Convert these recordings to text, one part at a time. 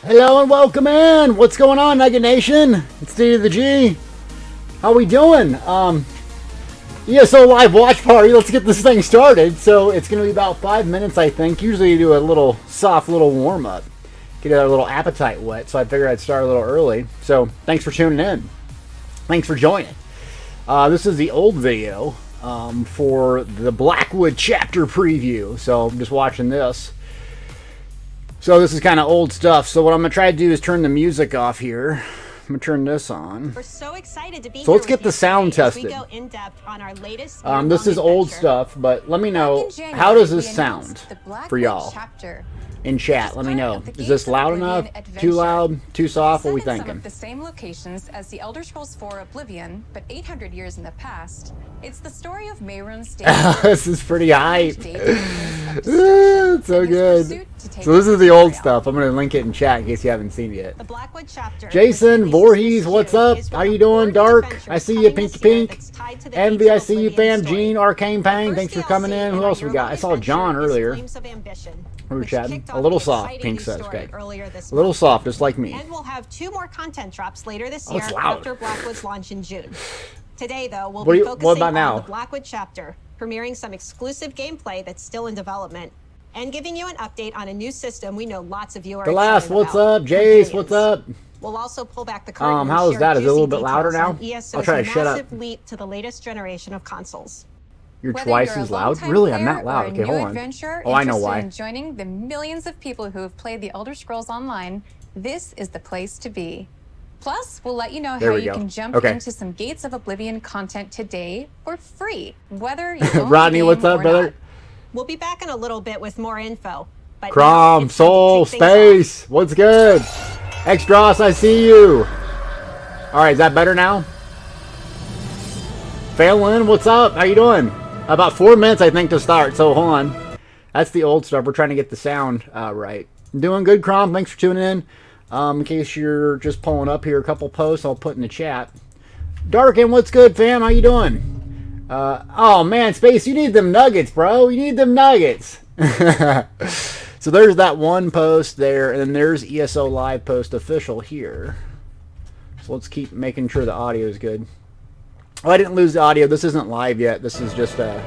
Hello and welcome in. What's going on, Nugget Nation? It's D to the G. How we doing? ESO live watch party. Let's get this thing started. So it's going to be about 5 minutes, I think. Usually you do a little soft little warm up, get our little appetite wet. So I figured I'd start a little early. So thanks for tuning in. Thanks for joining. This is the old video for the Blackwood chapter preview. So I'm just watching this. So this is kind of old stuff. So what I'm going to try to do is turn the music off here. I'm going to turn this on. We're so excited to be so let's get the sound tested. We go in depth on our latest this is old stuff, but let me know, how does this sound for y'all in chat? Let me know. Is this loud enough? Too loud? Too soft? What are we thinking? Some of the same locations as the Elder Scrolls IV Oblivion, but 800 years in the past. It's the story of Mehrunes. This is pretty hype. It's so good. So this is the old stuff. I'm going to link it in chat in case you haven't seen it yet. The Blackwood chapter. Jason Voorhees, what's up? How you doing? Dark, I see you. Pinky Pink. Envy, I see you, fam. Gene, Arcane Pang, thanks for coming in. Who else we got? I saw John earlier. We were chatting. A little soft, Pink says. Okay. A little soft, just like me. And we'll have 2 more content drops later this year after Blackwood's launch in June. Today, though, we'll be focusing on the Blackwood chapter, premiering some exclusive gameplay that's still in development, and giving you an update on a new system we know lots of you are excited about. What's up? Jace, what's up? We'll also pull back the curtain. How is that? Is it a little bit louder now? I'll try to shut up. Massive leap to the latest generation of consoles. You're twice as loud? Really? I'm not loud. Okay, hold on. Oh, I know why. Joining the millions of people who have played the Elder Scrolls Online, this is the place to be. Plus, we'll let you know how you can jump into some Gates of Oblivion content today for free, whether you own Rodney, what's up, brother? Not. We'll be back in a little bit with more info. But Crom, Soul, Space, what's good? Extras, I see you. All right, is that better now? Phelan, what's up? How you doing? About 4 minutes, I think, to start, so hold on. That's the old stuff. We're trying to get the sound right. Doing good, Crom. Thanks for tuning in. In case you're just pulling up here, a couple posts I'll put in the chat. Darkin, what's good, fam? How you doing? Oh, man, Space, you need them nuggets, bro. You need them nuggets. So there's that one post there, and then there's ESO Live post official here. So let's keep making sure the audio is good. Oh, I didn't lose the audio. This isn't live yet. This is just a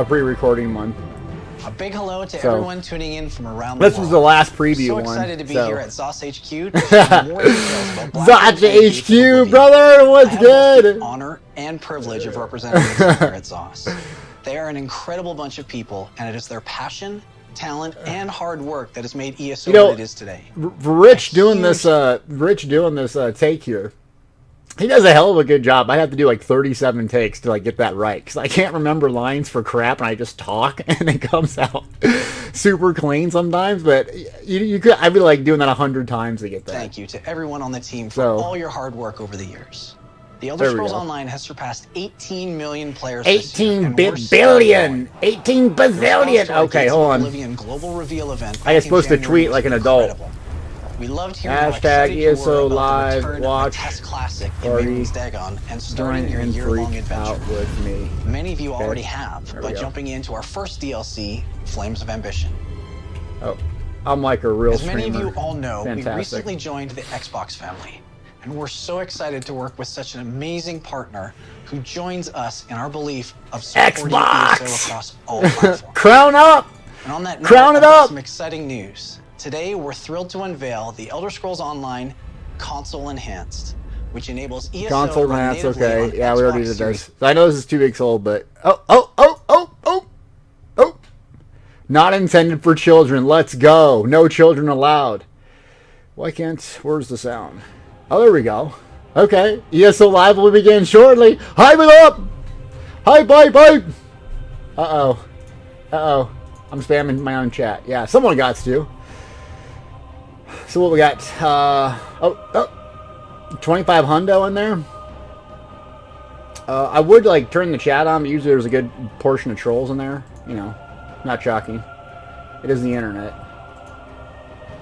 pre-recording one. A big hello to everyone tuning in from around the world. This was the last preview one. So excited to be here at ZOS HQ to share more details about ZOS HQ, brother, what's good? The honor and privilege of representing them here at ZOS. They are an incredible bunch of people, and it is their passion, talent, and hard work that has made ESO what it is today. Rich doing this take here. He does a hell of a good job. I have to do like 37 takes to like get that right because I can't remember lines for crap and I just talk and it comes out super clean sometimes. But you could, I'd be like doing that 100 times to get that. Thank you to everyone on the team for all your hard work over the years. The Elder Scrolls Online has surpassed 18 million players. 18 billion, 18 bazillion. Okay, hold on. Oblivion global reveal event. I was supposed to tweet like an adult. We loved hearing hashtag ESO Live watch test classic in Mehrunes Dagon and starting your year-long adventure. With me. Many of you already have by jumping into our first DLC, Flames of Ambition. Oh, I'm like a real streamer. As many of you all know, we recently joined the Xbox family, and we're so excited to work with such an amazing partner who joins us in our belief of supporting ESO across all platforms. Crown up! And on that note, crown it up! Some exciting news. Today, we're thrilled to unveil the Elder Scrolls Online Console Enhanced, which enables ESO Console Enhanced, okay. Yeah, we already did this. I know this is 2 weeks old, but... Oh! Not intended for children. Let's go. No children allowed. Why can't... Where's the sound? Oh, there we go. Okay. ESO Live will begin shortly. Hype it up! Hype! Uh-oh. I'm spamming my own chat. Yeah, someone got to. So what we got? 25 hundo in there. I would like turn the chat on, but usually there's a good portion of trolls in there. You know, not shocking. It is the internet.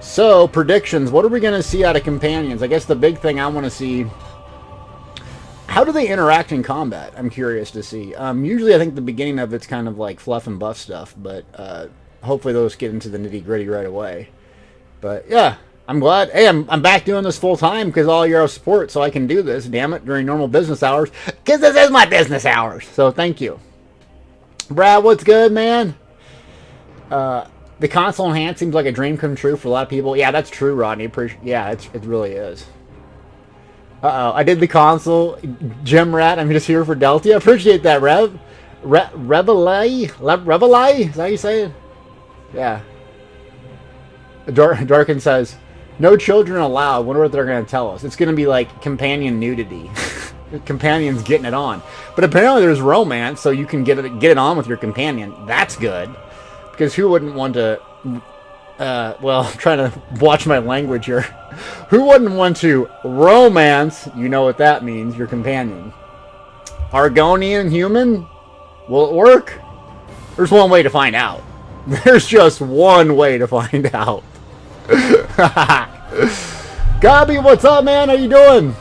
So predictions. What are we gonna see out of companions? I guess the big thing I want to see. How do they interact in combat? I'm curious to see. Usually I think the beginning of it's kind of like fluff and buff stuff, but hopefully those get into the nitty gritty right away. But yeah, I'm glad. Hey, I'm back doing this full time because all your support, so I can do this. Damn it, during normal business hours, because this is my business hours. So thank you, Brad. What's good, man? The console in hand seems like a dream come true for a lot of people. Yeah, that's true, Rodney. Yeah, it really is. I did the console, Gem Rat. I'm just here for Deltia. Appreciate that, Revelai. Is that how you say it? Yeah. Darkin says, no children allowed. Wonder what they're going to tell us. It's going to be like companion nudity. Companion's getting it on. But apparently there's romance, so you can get it on with your companion. That's good. Because who wouldn't want to... well, I'm trying to watch my language here. Who wouldn't want to romance, you know what that means, your companion? Argonian human? Will it work? There's one way to find out. There's just one way to find out. Gabi, what's up, man? How you doing?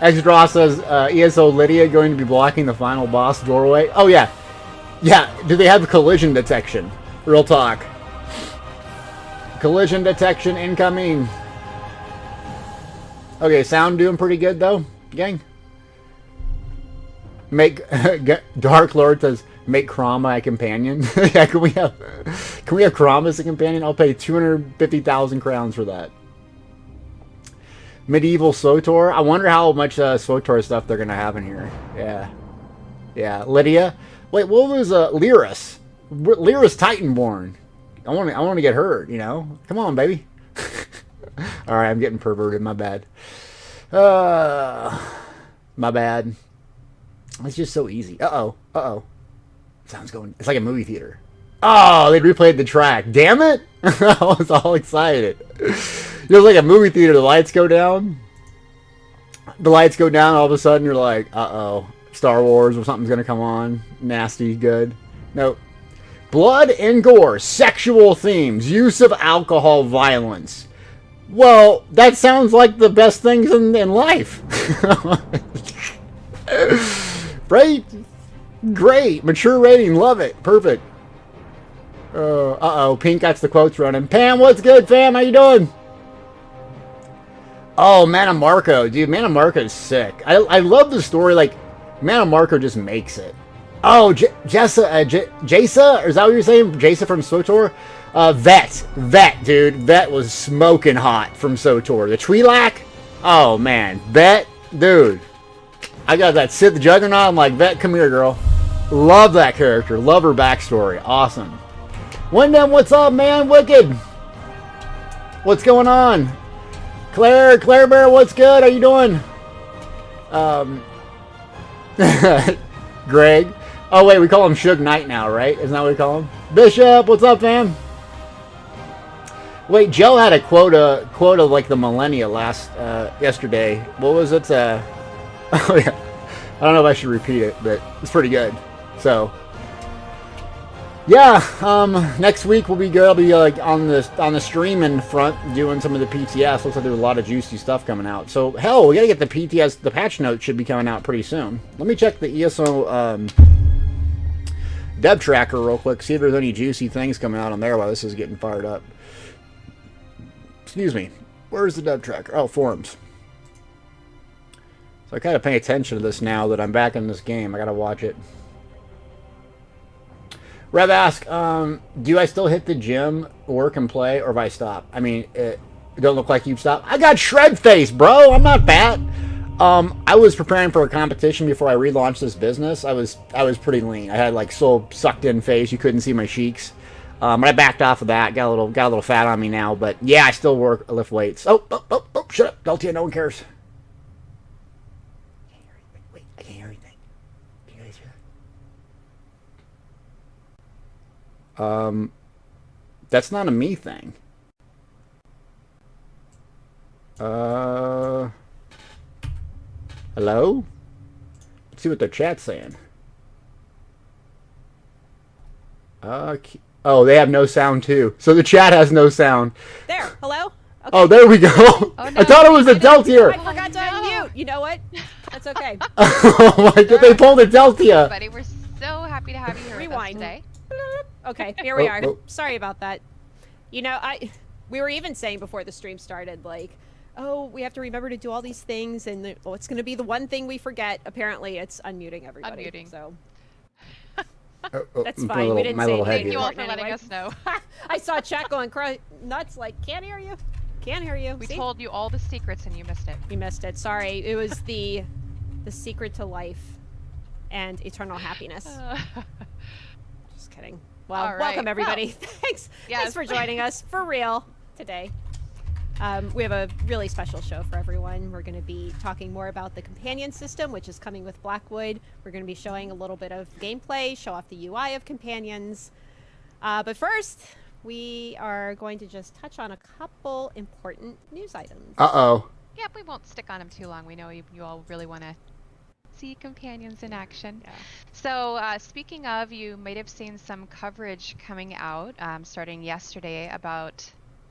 Exdraw says, ESO Lydia going to be blocking the final boss doorway. Oh, yeah. Yeah, do they have collision detection? Real talk. Collision detection incoming. Okay, sound doing pretty good, though, gang? Dark Lord says, make Crom my companion. Yeah, can we have Crom as a companion? I'll pay 250,000 crowns for that. Medieval Sotor. I wonder how much Sotor stuff they're gonna have in here. Yeah, yeah. Lydia. Wait, what was Lyris? Lyris Titanborn. I want to get her. You know, come on, baby. All right, I'm getting perverted. My bad. My bad. It's just so easy. Uh-oh. Sounds going... It's like a movie theater. Oh, they replayed the track. Damn it! I was all excited. It was like a movie theater. The lights go down. The lights go down. All of a sudden, you're like, uh-oh. Star Wars or something's going to come on. Nasty, good. Nope. Blood and gore. Sexual themes. Use of alcohol, violence. Well, that sounds like the best things in life. Right? Great. Mature rating. Love it. Perfect. Uh-oh. Pink got the quotes running. Pam, what's good, fam? How you doing? Oh, Mana Marco. Dude, Mana Marco is sick. I love the story. Like, Mana Marco just makes it. Oh, Jasa? Or is that what you're saying? Jasa from SWTOR? Vet, dude. Vet was smoking hot from SWTOR. The Twi'lek? Oh, man. Vet? Dude. I got that Sith Juggernaut. I'm like, Vet, come here, girl. Love that character. Love her backstory. Awesome. Wyndham, what's up, man? Wicked. What's going on? Claire Bear, what's good? How you doing? Greg. Oh, wait, we call him Suge Knight now, right? Isn't that what we call him? Bishop, what's up, fam? Wait, Joe had a quote of like the millennia yesterday. What was it? Oh, yeah. I don't know if I should repeat it, but it's pretty good. So, yeah, next week will be good. I'll be like on the streaming front doing some of the PTS. Looks like there's a lot of juicy stuff coming out. So, hell, we gotta get the PTS. The patch notes should be coming out pretty soon. Let me check the ESO dev tracker real quick. See if there's any juicy things coming out on there while this is getting fired up. Excuse me. Where's the dev tracker? Oh, forums. So I gotta pay attention to this now that I'm back in this game. I gotta watch it. Rev ask, do I still hit the gym, work and play, or if I stop? I mean, it don't look like you've stopped. I got shred face, bro. I'm not fat. I was preparing for a competition before I relaunched this business. I was pretty lean. I had like so sucked in face you couldn't see my cheeks. But I backed off of that. Got a little fat on me now. But yeah, I still lift weights. Oh, shut up, Deltia. No one cares. I can't hear anything. Can you guys hear that? That's not a me thing. Hello? Let's see what the chat's saying. Oh, they have no sound too. So the chat has no sound. There. Hello? Okay. Oh, there we go. Oh, no. I thought it was a Deltia. I forgot to unmute. You know what? That's okay. Oh my God, they pulled a Deltia. Everybody, we're so happy to have you here with us today. Okay, here we are. Sorry about that. You know, we were even saying before the stream started, like, oh, we have to remember to do all these things, and it's going to be the one thing we forget. Apparently, it's unmuting everybody. Unmuting. So that's fine. We didn't say anything. Thank you all for letting us know. I saw chat going nuts, like, can't hear you. Can't hear you. We told you all the secrets, and you missed it. You missed it. Sorry. It was the secret to life and eternal happiness. Just kidding. Well, right. Welcome everybody. Thanks. Yes. Thanks for joining us for real today. We have a really special show for everyone. We're going to be talking more about the companion system, which is coming with Blackwood. We're going to be showing a little bit of gameplay, show off the UI of companions. But first, we are going to just touch on a couple important news items. Uh-oh. Yeah, we won't stick on them too long. We know you all really want to see companions in action. Yeah. So speaking of, you might have seen some coverage coming out starting yesterday about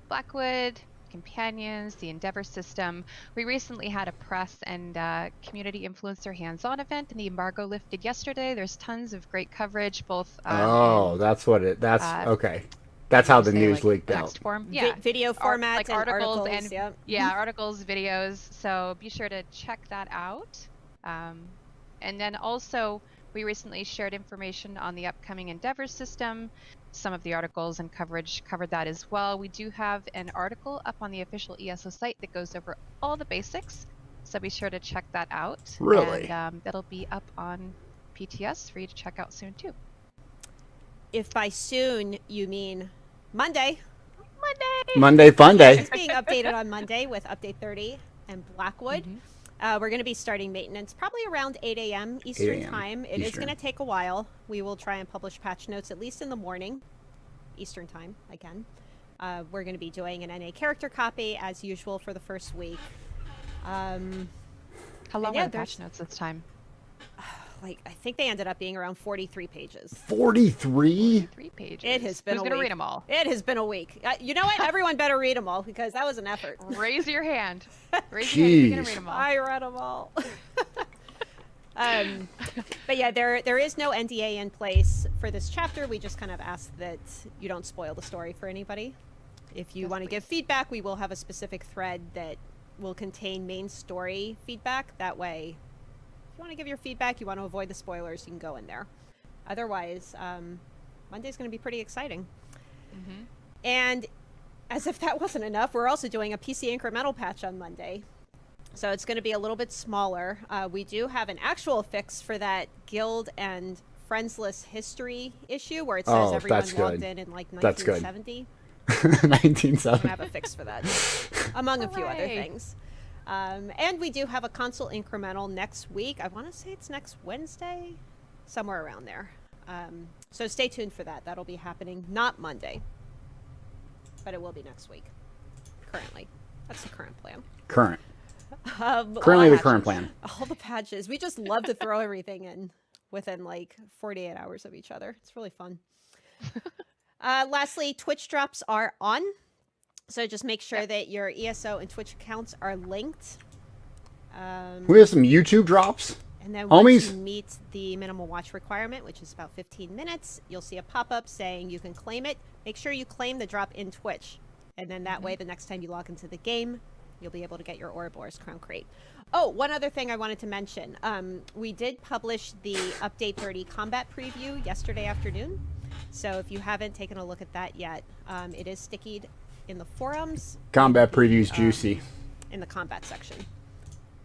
Blackwood, companions, the Endeavor system. We recently had a press and community influencer hands-on event, and the embargo lifted yesterday. There's tons of great coverage, both that's what it, that's, okay. That's how the news leaked out. Text form. Yeah. Video formats like and articles and yeah. articles, videos. So be sure to check that out. And then also, we recently shared information on the upcoming Endeavor system. Some of the articles and coverage covered that as well. We do have an article up on the official ESO site that goes over all the basics. So be sure to check that out. Really? And that'll be up on PTS for you to check out soon too. If by soon you mean Monday. Monday fun day. It's being updated on Monday with Update 30 and Blackwood. We're going to be starting maintenance probably around 8 a.m. Eastern time. It is going to take a while. We will try and publish patch notes at least in the morning, Eastern time again. We're going to be doing an NA character copy as usual for the first week. How long are the patch notes this time? Like, I think they ended up being around 43 pages. 43? 43 pages. It has been a week. Who's going to read them all? It has been a week. You know what? Everyone better read them all because that was an effort. Raise your hand. Raise your hand if you're going to read them all. I read them all. But yeah, there is no NDA in place for this chapter. We just kind of ask that you don't spoil the story for anybody. If you want to give feedback, we will have a specific thread that will contain main story feedback. That way, if you want to give your feedback, you want to avoid the spoilers, you can go in there. Otherwise, Monday's going to be pretty exciting. And as if that wasn't enough, we're also doing a PC incremental patch on Monday. So it's going to be a little bit smaller. We do have an actual fix for that guild and friends list history issue where it says everyone logged in like 1970. 1970. We have a fix for that, among a few other things. And we do have a console incremental next week. I want to say it's next Wednesday, somewhere around there. So stay tuned for that. That'll be happening not Monday, but it will be next week. Currently, that's the current plan. Currently the current plan. All the patches. We just love to throw everything in within like 48 hours of each other. It's really fun. Lastly, Twitch drops are on. So just make sure that your ESO and Twitch accounts are linked. We have some YouTube drops. And then once you meet the minimum watch requirement, which is about 15 minutes, you'll see a pop-up saying you can claim it. Make sure you claim the drop in Twitch. And then that way, the next time you log into the game, you'll be able to get your Ouroboros Crown Crate. Oh, one other thing I wanted to mention. We did publish the Update 30 combat preview yesterday afternoon. So if you haven't taken a look at that yet, it is stickied in the forums. Combat preview's juicy. In the combat section.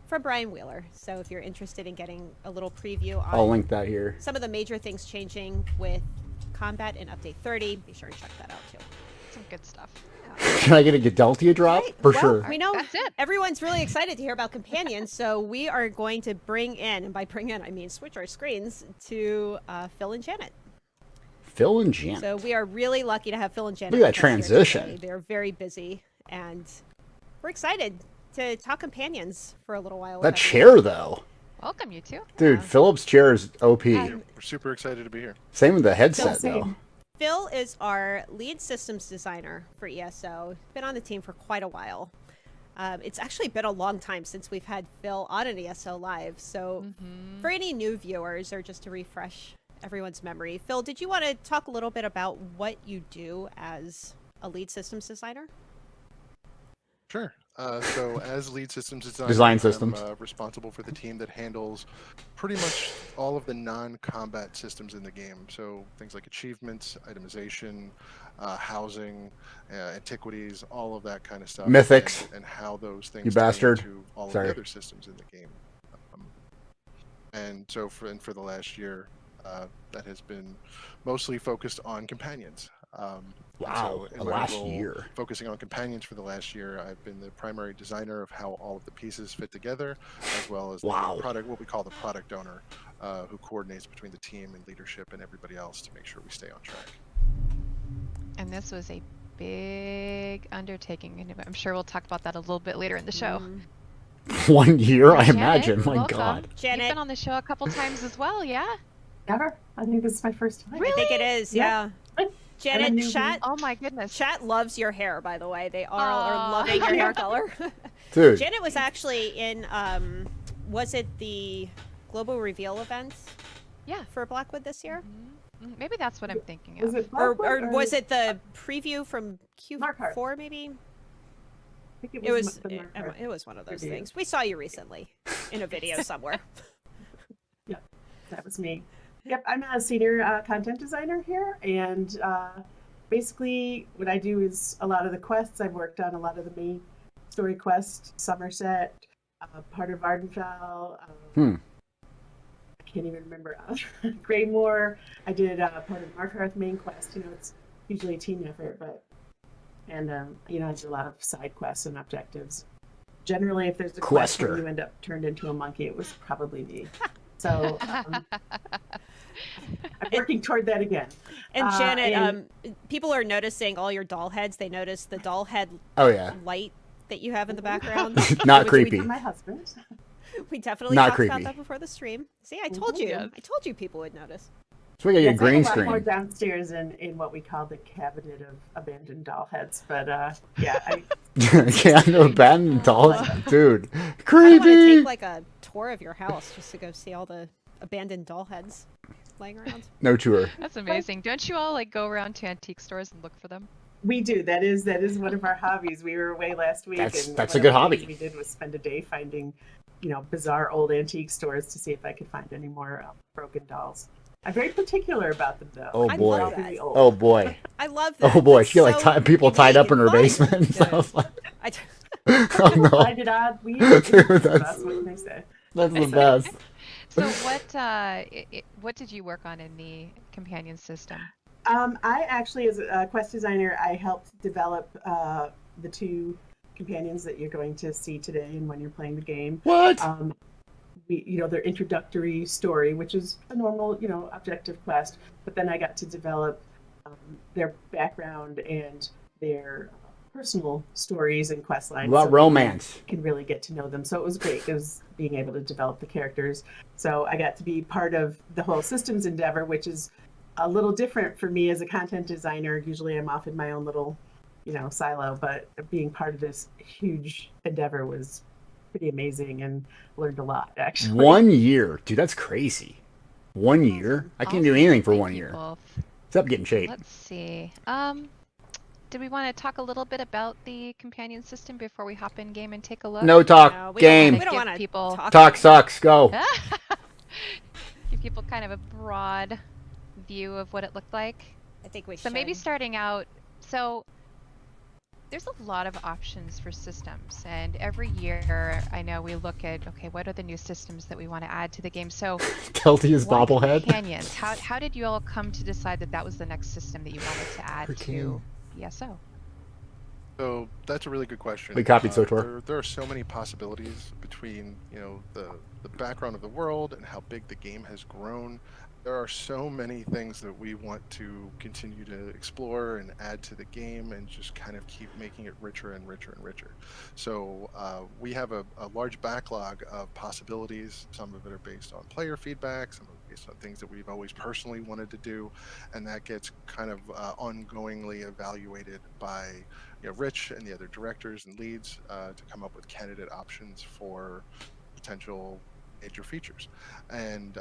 From Brian Wheeler. So if you're interested in getting a little preview on I'll link that here. Some of the major things changing with combat in Update 30, be sure to check that out too. Some good stuff. Can I get a Deltia drop? Right. For sure. We know that's it. Everyone's really excited to hear about companions, so we are going to bring in, and by bring in I mean switch our screens to Phil and Janet. Phil and Janet. So we are really lucky to have Phil and Janet. Look at that transition. They're very busy, and we're excited to talk companions for a little while. That chair, though. Welcome, you two. Dude, Philip's chair is OP. We're super excited to be here. Same with the headset, though. Phil is our lead systems designer for ESO. Been on the team for quite a while. It's actually been a long time since we've had Phil on an ESO Live. So for any new viewers, or just to refresh everyone's memory, Phil, did you want to talk a little bit about what you do as a lead systems designer? Sure. So as lead systems design systems, I'm responsible for the team that handles pretty much all of the non-combat systems in the game. So things like achievements, itemization, housing, antiquities, all of that kind of stuff. mythics, and how those things you bastard. into all Sorry. of the other systems in the game. And so for the last year, that has been mostly focused on companions. Wow, so last year. Focusing on companions for the last year, I've been the primary designer of how all of the pieces fit together, as well as the product, what we call the product owner, who coordinates between the team and leadership and everybody else to make sure we stay on track. And this was a big undertaking, and I'm sure we'll talk about that a little bit later in the show. 1 year, I Janet, imagine. My welcome. God. Janet. You've been on the show a couple times as well, yeah? Never. I think this is my first time. Really? I think it is, yeah. Janet, chat. Oh my goodness. Chat loves your hair, by the way. They are loving your hair color. Dude. Janet was actually in, was it the Global Reveal event? Yeah. For Blackwood this year? Mm-hmm. Maybe that's what I'm thinking Was of. it Blackwood, or was it the preview from Q4 maybe? I think it was one of those things. We saw you recently in a video somewhere. Yep, that was me. Yep, I'm a senior content designer here, and basically what I do is a lot of the quests. I've worked on a lot of the main story quests, Somerset, part of Vardenfell. I can't even remember. Greymore. I did part of Markarth main quest. You know, it's usually a team effort, but and you know, I do a lot of side quests and objectives. Generally, if there's a quest where you end up turned into a monkey, it was probably me. So I'm working toward that again. And Janet, people are noticing all your doll heads. They notice the doll head light that you have in the background. Not creepy. My husband. We definitely talked about that before the stream. See, I told you. I told you people would notice. So we got your green screen. More downstairs in what we call the cabinet of abandoned doll heads, but yeah, no abandoned dolls, dude. Creepy. I want to take like a tour of your house just to go see all the abandoned doll heads laying around. No tour. That's amazing. Don't you all like go around to antique stores and look for them? We do. That is one of our hobbies. We were away last week, and that's a good hobby. We did was spend a day finding, you know, bizarre old antique stores to see if I could find any more broken dolls. I'm very particular about them, though. Oh boy! Oh boy! I love that. Oh boy! She got like people tied up in her basement and stuff. Oh no! Find it odd. That's what they say. That's the best. So what did you work on in the companion system? I actually, as a quest designer, I helped develop the two companions that you're going to see today and when you're playing the game. What? Their introductory story, which is a normal, objective quest. But then I got to develop their background and their personal stories and quest lines. What romance? Can really get to know them. So it was great. It was being able to develop the characters. So I got to be part of the whole systems endeavor, which is a little different for me as a content designer. Usually I'm off in my own little, silo, but being part of this huge endeavor was pretty amazing and learned a lot, actually. 1 year. Dude, that's crazy. 1 year? I can't do anything for 1 year. Except get in shape. Let's see. Do we want to talk a little bit about the companion system before we hop in game and take a look? No talk. Game. We don't want to talk sucks. Go. Give people kind of a broad view of what it looked like. I think we should. So maybe starting out, there's a lot of options for systems, and every year I know we look at, okay, what are the new systems that we want to add to the game? So Deltia's bobblehead. Companions. How did you all come to decide that was the next system that you wanted to add to TESO? So that's a really good question. We copied SOTOR. There are so many possibilities between the background of the world and how big the game has grown. There are so many things that we want to continue to explore and add to the game and just kind of keep making it richer and richer and richer. So we have a large backlog of possibilities. Some of it are based on player feedback, some of it based on things that we've always personally wanted to do, and that gets kind of ongoingly evaluated by Rich and the other directors and leads to come up with candidate options for potential major features. And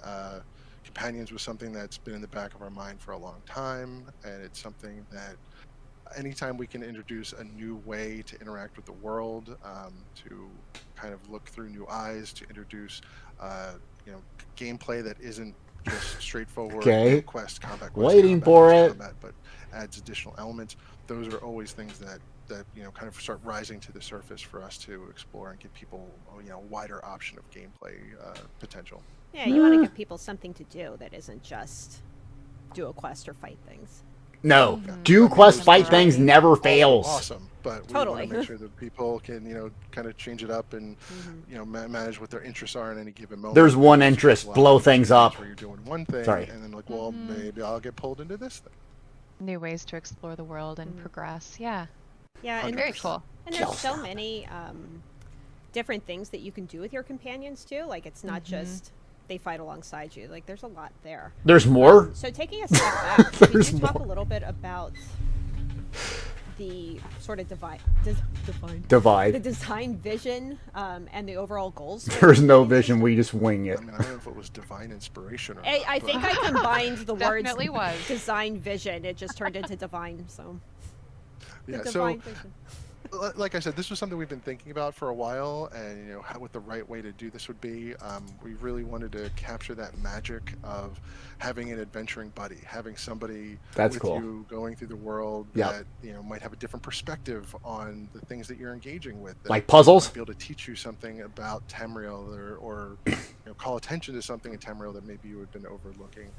Companions was something that's been in the back of our mind for a long time, and it's something that anytime we can introduce a new way to interact with the world, to kind of look through new eyes, to introduce, gameplay that isn't just straightforward quest, combat, waiting for it, combat, but adds additional elements. Those are always things that kind of start rising to the surface for us to explore and give people a wider option of gameplay potential. Yeah, you want to give people something to do that isn't just do a quest or fight things. No, do quest fight things never fails. Awesome, but we want to make sure that people can kind of change it up and manage what their interests are in any given moment. There's one interest: blow things up. Where you're doing one thing, and then well, maybe I'll get pulled into this thing. New ways to explore the world and progress. Yeah, and very cool. And there's so many different things that you can do with your companions too. Like it's not just they fight alongside you. Like there's a lot there. There's more. So taking a step back, could you talk a little bit about the sort of divide, the design vision, and the overall goals? There's no vision. We just wing it. I mean, I don't know if it was divine inspiration or not. I think I combined the words Definitely was. design vision. It just turned into divine. So yeah. Divine vision. Like I said, this was something we've been thinking about for a while, and what the right way to do this would be. We really wanted to capture that magic of having an adventuring buddy, having somebody with you going through the world that might have a different perspective on the things that you're engaging with. Like puzzles. Be able to teach you something about Tamriel, or call attention to something in Tamriel that maybe you had been overlooking.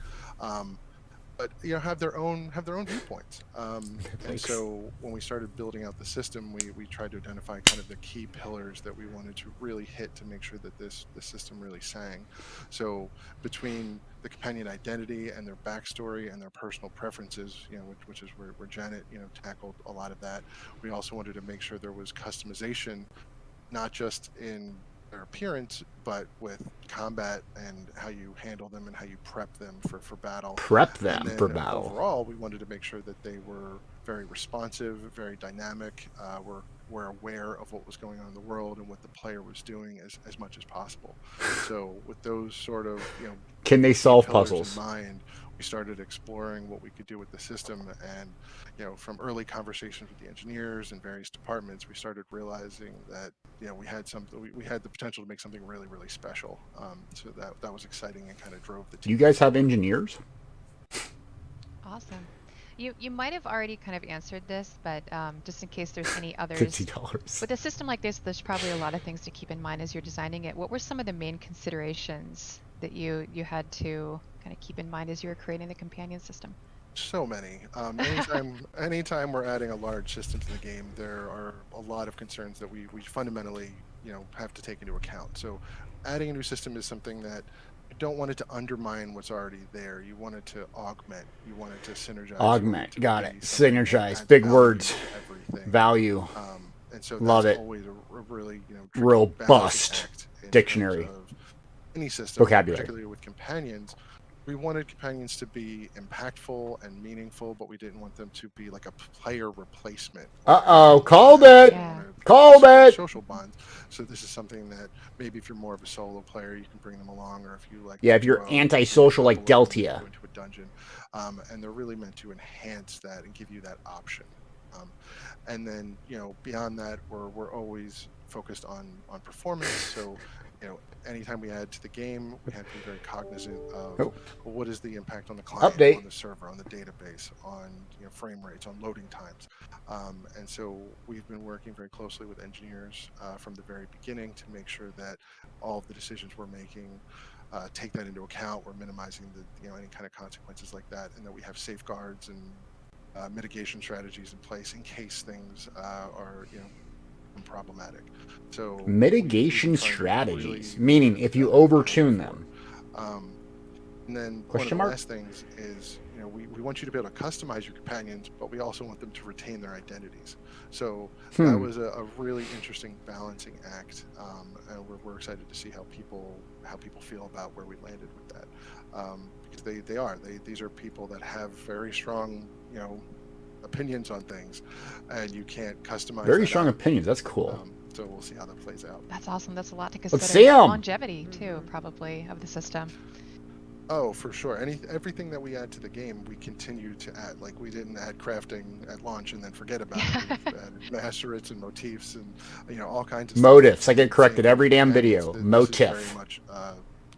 But have their own viewpoints. And so when we started building out the system, we tried to identify kind of the key pillars that we wanted to really hit to make sure that the system really sang. So between the companion identity and their backstory and their personal preferences, which is where Janet tackled a lot of that. We also wanted to make sure there was customization, not just in their appearance, but with combat and how you handle them and how you prep them for battle. Overall, we wanted to make sure that they were very responsive, very dynamic. Were aware of what was going on in the world and what the player was doing as much as possible. So with those sort of can they solve puzzles in mind, we started exploring what we could do with the system, and from early conversations with the engineers and various departments, we started realizing that we had the potential to make something really, really special. So that was exciting and kind of drove the team. Do you guys have engineers? Awesome. You might have already kind of answered this, but just in case there's any others. $50. With a system like this, there's probably a lot of things to keep in mind as you're designing it. What were some of the main considerations that you had to kind of keep in mind as you were creating the companion system? So many. Anytime we're adding a large system to the game, there are a lot of concerns that we fundamentally have to take into account. So adding a new system is something that you don't want it to undermine what's already there. You want it to augment. You want it to synergize. Augment. Got it. Synergize. Big words. Value. And so love that's it. Always a really robust dictionary. Any system, vocabulary. Particularly with companions. We wanted companions to be impactful and meaningful, but we didn't want them to be like a player replacement. Called it. Called it. Social bonds. So this is something that maybe if you're more of a solo player, you can bring them along, or if you like. Yeah, if you're antisocial like Deltia. Into a dungeon, and they're really meant to enhance that and give you that option. And then beyond that, we're always focused on performance. So anytime we add to the game, we have to be very cognizant of what is the impact on the client, on the server, on the database, on frame rates, on loading times. And so we've been working very closely with engineers from the very beginning to make sure that all of the decisions we're making take that into account. We're minimizing the any kind of consequences like that, and that we have safeguards and mitigation strategies in place in case things are problematic. So mitigation strategies, meaning if you overtune them. And then one of the last things is we want you to be able to customize your companions, but we also want them to retain their identities. So that was a really interesting balancing act, and we're excited to see how people feel about where we landed with that, because these are people that have very strong opinions on things, and you can't customize. Very strong opinions. That's cool. So we'll see how that plays out. That's awesome. That's a lot to consider. Let's see 'em. Longevity too, probably, of the system. Oh, for sure. Everything that we add to the game, we continue to add. Like, we didn't add crafting at launch and then forget about it. We've added macerates and motifs and all kinds of motifs. stuff. I get corrected every damn video. Motif. This is very much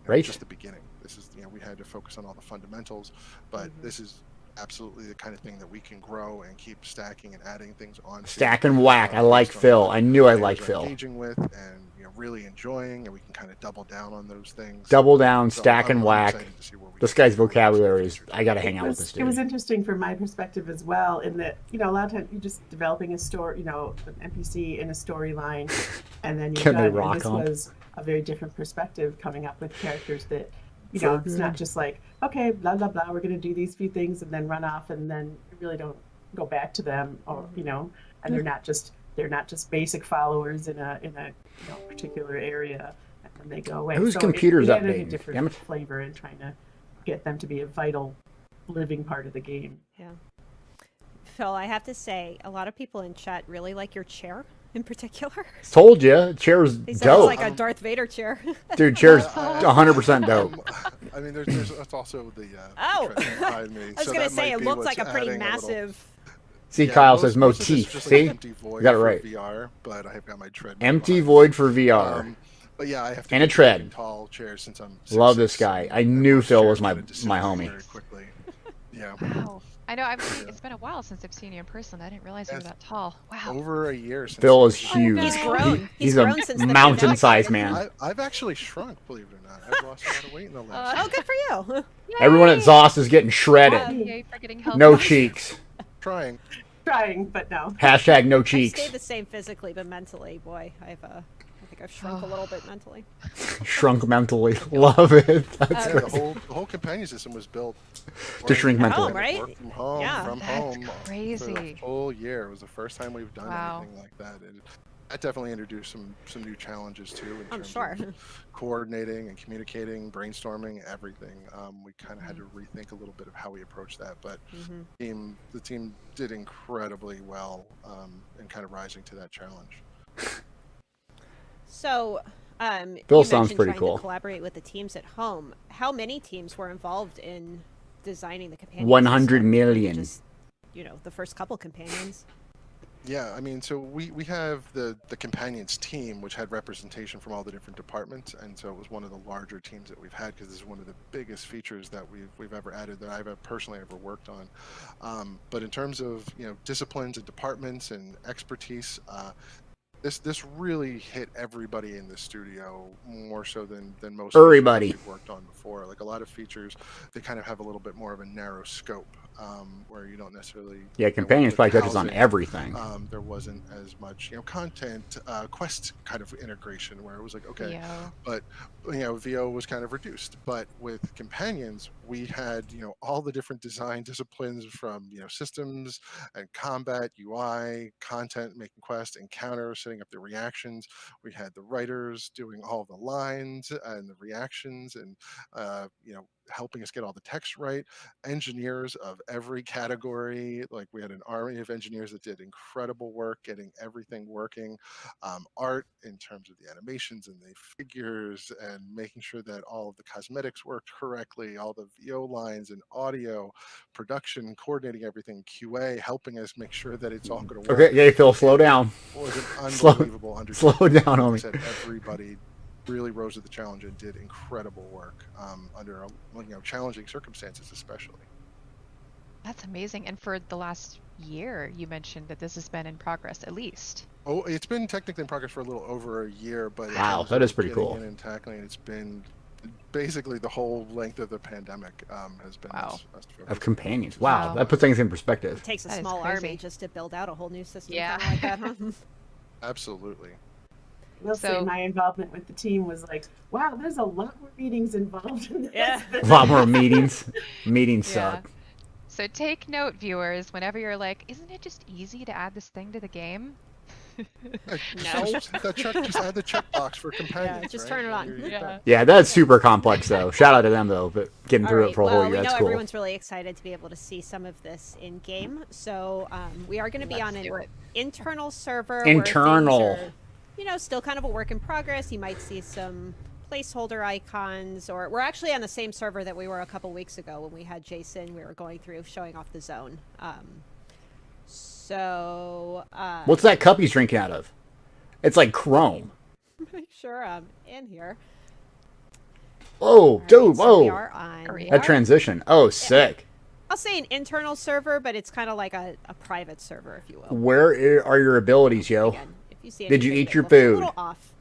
right? Just the beginning. This is we had to focus on all the fundamentals, but this is absolutely the kind of thing that we can grow and keep stacking and adding things on. Stack and whack. I like Phil. I knew I liked Phil. Engaging with and really enjoying, and we can kind of double down on those things. Double down, so stack and whack. This guy's vocabulary is. I got to hang out with this dude. It was interesting from my perspective as well, in that a lot of times you're just developing a story, an NPC in a storyline, and then you're done. And this was a very different perspective, coming up with characters that it's not just like, okay, blah blah blah, we're going to do these few things and then run off, and then you really don't go back to them, or and they're not just basic followers in a particular area, and then they go away. Whose computer's updating? updating? A different flavor and trying to get them to be a vital, living part of the game. Yeah. Phil, I have to say, a lot of people in chat really like your chair in particular. Told you, chair's dope. It's like a Darth Vader chair. Dude, chair's 100% dope. I mean, there's also the behind me. I was gonna say it looks like a pretty massive. See, Kyle says motif. See, you got it right. VR, but I have got my tread. Empty void for VR. But yeah, I have to and a tread. Tall chair since I'm. Love this guy. I knew Phil was my homie. Very quickly. Yeah. Wow. I know. It's been a while since I've seen you in person. I didn't realize you were that tall. Wow. Over a year. Since Phil is huge. He's grown. He's a mountain-sized man. I've actually shrunk, believe it or not. I've lost a lot of weight in the last. Oh, good for you. Everyone at ZOS is getting shredded. Yay for getting healthy. No cheeks. Trying, but no. Hashtag no cheeks. I've stayed the same physically, but mentally, boy, I think I've shrunk a little bit mentally. Shrunk mentally. Love it. That's the whole companion system was built to shrink mentally. Right? Work from home, Yeah. That's crazy. For the whole year. It was the first time we've done anything like that. That definitely introduced some new challenges too in terms of coordinating and communicating, brainstorming, everything. We kind of had to rethink a little bit of how we approach that, but the team did incredibly well in kind of rising to that challenge. So, Phil you sounds pretty trying cool. To collaborate with the teams at home. How many teams were involved in designing the companion? 100 million. Just, the first couple companions. Yeah, I mean, so we have the companions team, which had representation from all the different departments, and so it was one of the larger teams that we've had, because this is one of the biggest features that we've ever added, that I've personally ever worked on. But in terms of disciplines and departments and expertise, this really hit everybody in the studio more so than most everybody we've worked on before. Like, a lot of features, they kind of have a little bit more of a narrow scope, where you don't necessarily. Yeah, companions probably touches on everything. There wasn't as much content quest kind of integration, where it was like, okay, but VO was kind of reduced. But with companions, we had all the different design disciplines, from systems and combat, UI, content, making quests, encounters, setting up the reactions. We had the writers doing all the lines and the reactions, and helping us get all the text right. Engineers of every category, like we had an army of engineers that did incredible work getting everything working. Art, in terms of the animations and the figures, and making sure that all of the cosmetics worked correctly, all the VO lines and audio, production, coordinating everything, QA, helping us make sure that it's all going to work. Okay, yeah, Phil, slow down. It was an unbelievable undertaking. Slow down, homie. Like I said, everybody really rose to the challenge and did incredible work under challenging circumstances, especially. That's amazing. And for the last year, you mentioned that this has been in progress, at least. Oh, it's been technically in progress for a little over a year, but wow, that is pretty cool. And tackling, it's been basically the whole length of the pandemic has been of companions. Wow, that puts things in perspective. It takes a small army just to build out a whole new system. Yeah, like that, huh? Absolutely. We'll say my involvement with the team was like, wow, there's a lot more meetings involved in this. Yeah. A lot more meetings. Meetings suck. So take note, viewers, whenever you're like, isn't it just easy to add this thing to the game? No. Just add the checkbox for companions. Yeah, just turn it on. Yeah, that's super complex, though. Shout out to them, though, but getting through it for a whole year, that's cool. Everyone's really excited to be able to see some of this in game. So we are going to be on an internal server. Internal. Where things are, still kind of a work in progress. You might see some placeholder icons, or we're actually on the same server that we were a couple weeks ago when we had Jason. We were going through showing off the zone. What's that cup he's drinking out of? It's like chrome. Make sure I'm in here. Oh, dude, so whoa. That transition. Oh, sick. I'll say an internal server, but it's kind of like a private server, if you will. Where are your abilities, yo? Again, if you see did you eat your a food? little off.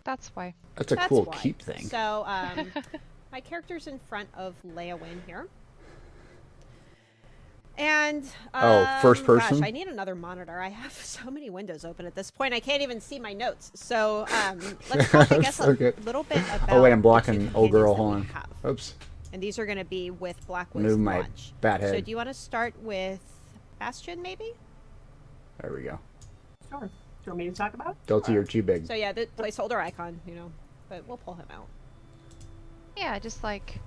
That's why. That's a cool keep thing. So, my character's in front of Leia Wynn here. And, first person? Gosh, I need another monitor. I have so many windows open at this point, I can't even see my notes. So, let's talk, I guess, a little bit about... Oh, wait, I'm blocking old girl. Hold on. Oops. And these are going to be with Blackwood's Move my launch. bat head. So, do you want to start with Bastion, maybe? There we go. Sure. Do you want me to talk about it? Delta, you're too big. So, yeah, the placeholder icon, but we'll pull him out. Yeah, just like...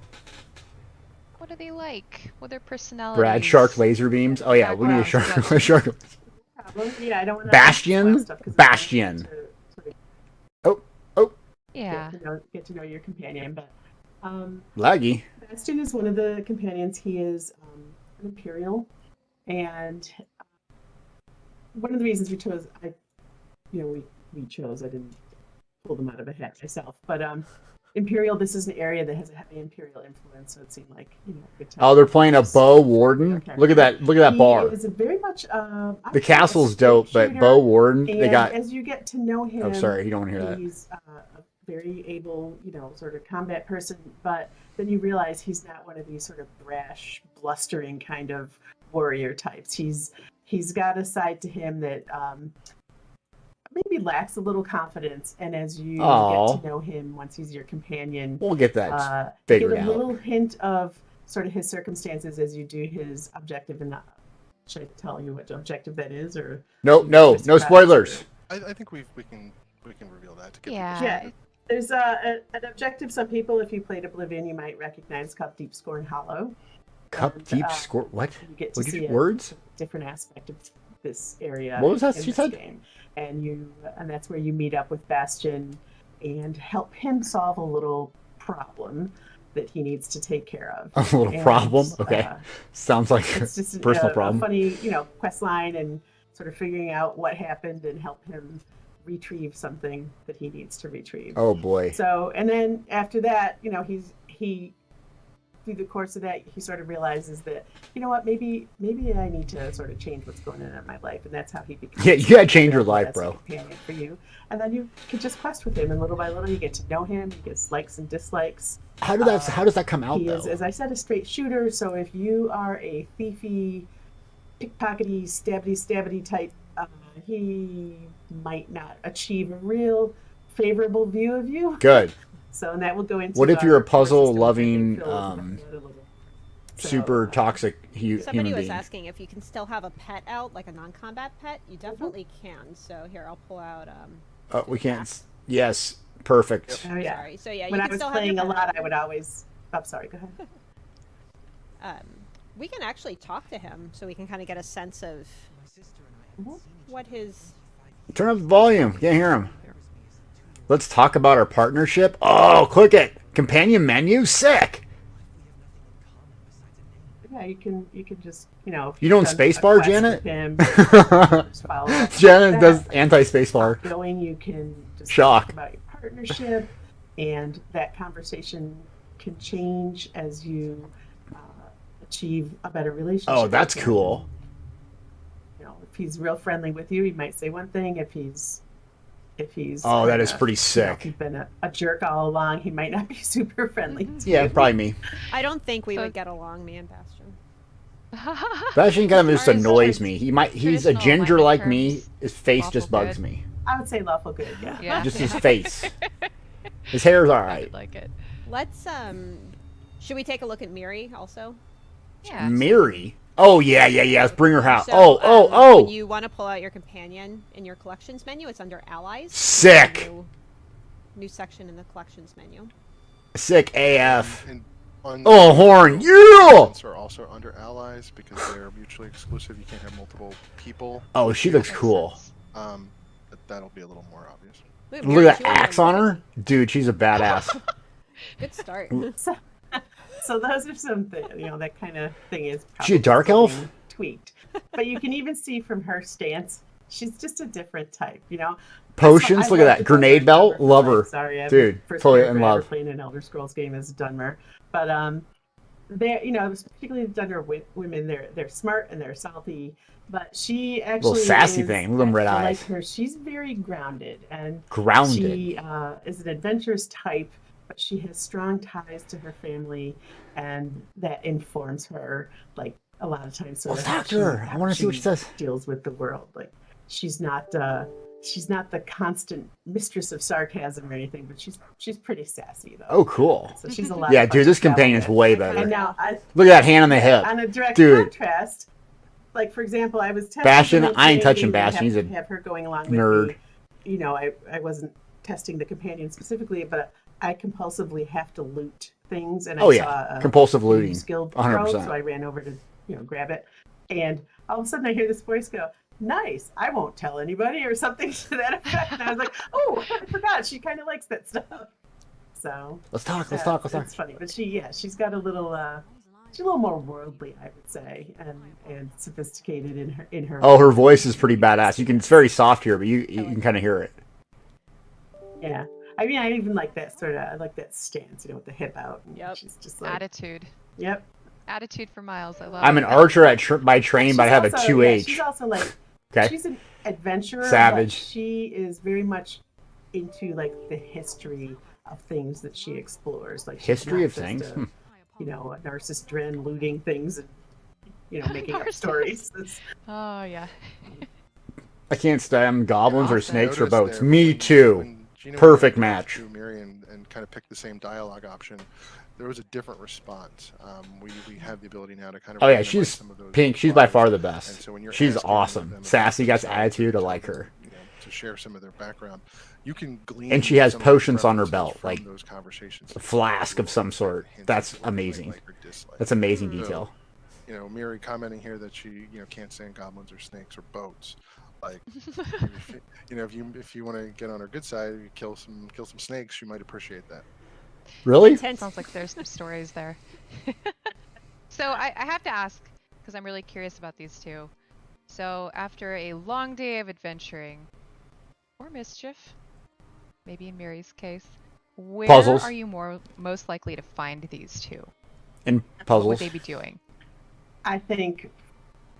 What are they like? What are their personalities? Brad Shark laser beams. Oh yeah, we need a shark. Yeah, I don't want to Bastion. Bastion. Oh. Yeah. Get to know your companion, but Laggy. Bastion is one of the companions. He is an Imperial, and one of the reasons we chose, we chose. I didn't pull them out of a hat myself, but Imperial, this is an area that has a heavy Imperial influence, so it seemed like a good time. Oh, they're playing a Bo Warden. Look at that! Look at that bar. He is very much. The castle's dope, but Bo Warden, they got. As you get to know him. Oh, sorry, you don't want to hear that. He's a very able, sort of combat person, but then you realize he's not one of these sort of brash, blustering kind of warrior types. He's got a side to him that maybe lacks a little confidence, and as you get to know him once he's your companion, we'll get that figured out. Get a little hint of sort of his circumstances as you do his objective. And should I tell you what objective that is, or no spoilers? I think we can reveal that. To get yeah. There's an objective. Some people, if you played Oblivion, you might recognize, called Deep Scorn Hollow. Deep Scorn. What? You get to see words? A different aspect of this area. What was that she said? Game. And that's where you meet up with Bastion and help him solve a little problem that he needs to take care of. A little problem? Okay. Sounds like it's just a personal problem. A funny, quest line, and sort of figuring out what happened and help him retrieve something that he needs to retrieve. Oh boy. So, and then after that, he through the course of that, he sort of realizes that, maybe I need to sort of change what's going on in my life, and that's how he becomes. Yeah, you gotta change your life, bro. Companion for you, and then you can just quest with him, and little by little, you get to know him. He gets likes and dislikes. How does that come out? He though? is, as I said, a straight shooter. So if you are a thiefy, pickpockety, stabbity type, he might not achieve a real favorable view of you. Good. So, and that will go into. What if you're a puzzle-loving, super toxic human being? Somebody was asking if you can still have a pet out, like a non-combat pet. You definitely can. So here, I'll pull out. We can't. Yes, perfect. Oh, yeah. Sorry. So yeah, when you I can was still playing have a your lot, I would always. Oh, sorry. Go ahead. We can actually talk to him, so we can kind of get a sense of what his. Turn up the volume. Can't hear him. Let's talk about our partnership. Oh, click it. Companion menu. Sick. Yeah, you can just, You don't spacebar, Janet? Janet does anti-spacebar. Going, you can just talk about your partnership, and that conversation can change as you achieve a better relationship. Oh, that's cool. If he's real friendly with you, he might say one thing. If he's that is pretty sick. He's been a jerk all along. He might not be super friendly. Yeah, probably me. I don't think we would get along, me and Bastion. Bastion kind of just annoys me. He's a ginger like me. His face just bugs me. I would say lawful good. Yeah. Just his face. His hair's all right. I like it. Let's should we take a look at Miri also? Yeah. Miri. Oh yeah. Let's bring her out. So, when you want to pull out your companion in your collections menu, it's under allies. Sick. New section in the collections menu. Sick AF. Oh, horn. Yeah. Are also under allies because they're mutually exclusive. You can't have multiple people. Oh, she looks cool. That'll be a little more obvious. Look at that axe on her. Dude, she's a badass. Good start. So those are some things, that kind of thing is probably she a dark elf? Tweaked. But you can even see from her stance, she's just a different type, Potions, look at that. Grenade belt, love her. Sorry, dude, totally in love. Playing an Elder Scrolls game as Dunmer. But they're, particularly the Dunmer women, they're smart and they're salty. But she actually little sassy thing, little red eyes. Like her, she's very grounded and she is an adventurous type, but she has strong ties to her family, and that informs her like a lot of times. Let's talk to her. I want to see what she says. Deals with the world. Like she's not the constant mistress of sarcasm or anything, but she's pretty sassy though. Oh, cool. So she's a lot. Yeah, dude, this companion's way better. And now look at that hand on the hip. On a direct dude. contrast. Like, for example, I was testing Bastion. I ain't touching Bastion. He's a have her going along nerd. With me. I wasn't testing the companion specifically, but I compulsively have to loot things. And I saw compulsive looting. Skilled 100%. pro, so I ran over to grab it, and all of a sudden I hear this voice go, "Nice, I won't tell anybody," or something to that effect. And I was like, "Oh, I forgot. She kind of likes that stuff." So let's talk. It's funny, but she's got a little. She's a little more worldly, I would say, and sophisticated in her. Oh, her voice is pretty badass. It's very soft here, but you can kind of hear it. Yeah, I mean, I even like that I like that stance, with the hip out. Yep. She's just like attitude. Yep. Attitude for miles. I love. I'm an archer by training, but I have a 2H. Yeah, she's also like, she's an adventurer. Savage. She is very much into like the history of things that she explores. Like history of things. A narcissist dren looting things and making up stories. Oh yeah. I can't stand goblins or snakes or boats. Me too. Perfect match. Miri and kind of picked the same dialogue option. There was a different response. We have the ability now to kind of. Oh yeah, she's pink. She's by far the best. So she's awesome. Sassy, got attitude. I like her. To share some of their background. You can glean, and she has potions on her belt, like those conversations. A flask of some sort. That's amazing. That's amazing detail. Miri commenting here that she, can't stand goblins or snakes or boats. Like, if you want to get on her good side, you kill some snakes, she might appreciate that. Really? Sounds like there's some stories there. So I have to ask, because I'm really curious about these two. So after a long day of adventuring, or mischief, maybe in Miri's case, where puzzles. Are you most likely to find these two? In puzzles. What would they be doing? I think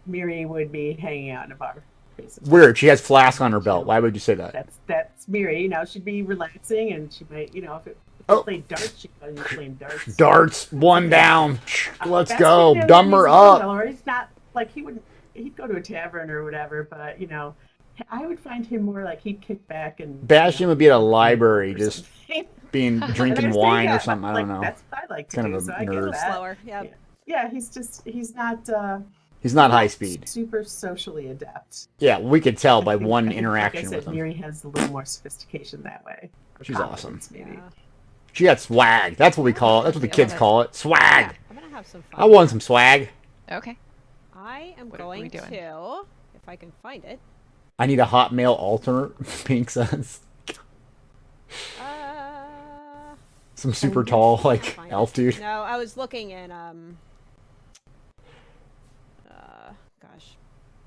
Miri would be hanging out in a bar. Basically. Weird. She has flask on her belt. Why would you say that? That's Miri. She'd be relaxing, and she might, if it played darts, she'd be playing darts. Darts, one down. Let's go. Dumb her up. Or he's not like he'd go to a tavern or whatever, but I would find him more like he'd kick back and. Bastion would be at a library, just drinking wine or something. I don't know. That's what I like to kind do. Of a so nerd. I get Slower. Yep. Yeah, he's not. He's not high speed. Super socially adept. Yeah, we could tell by one interaction like I said, with him. Miri has a little more sophistication that way. She's awesome. Maybe. Yeah. She got swag. That's what we call it. That's what the kids call it. Swag. Yeah, I'm gonna have some fun. I want some swag. Okay. I am going to, if I can find it. I need a Hotmail alternate. Pink says. Some super tall, like, elf dude. No, I was looking in,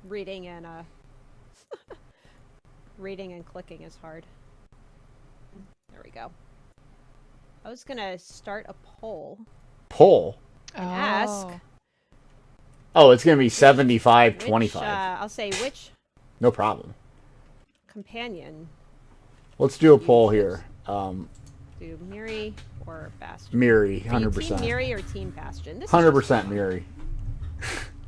reading and, reading and clicking is hard. There we go. I was gonna start a poll. Poll? And ask. Oh, it's gonna be 75-25. I'll say which. No problem. Companion. Let's do a poll here. Do Miri or Bastion? Miri, 100%. Team Miri or Team Bastion? 100% Miri.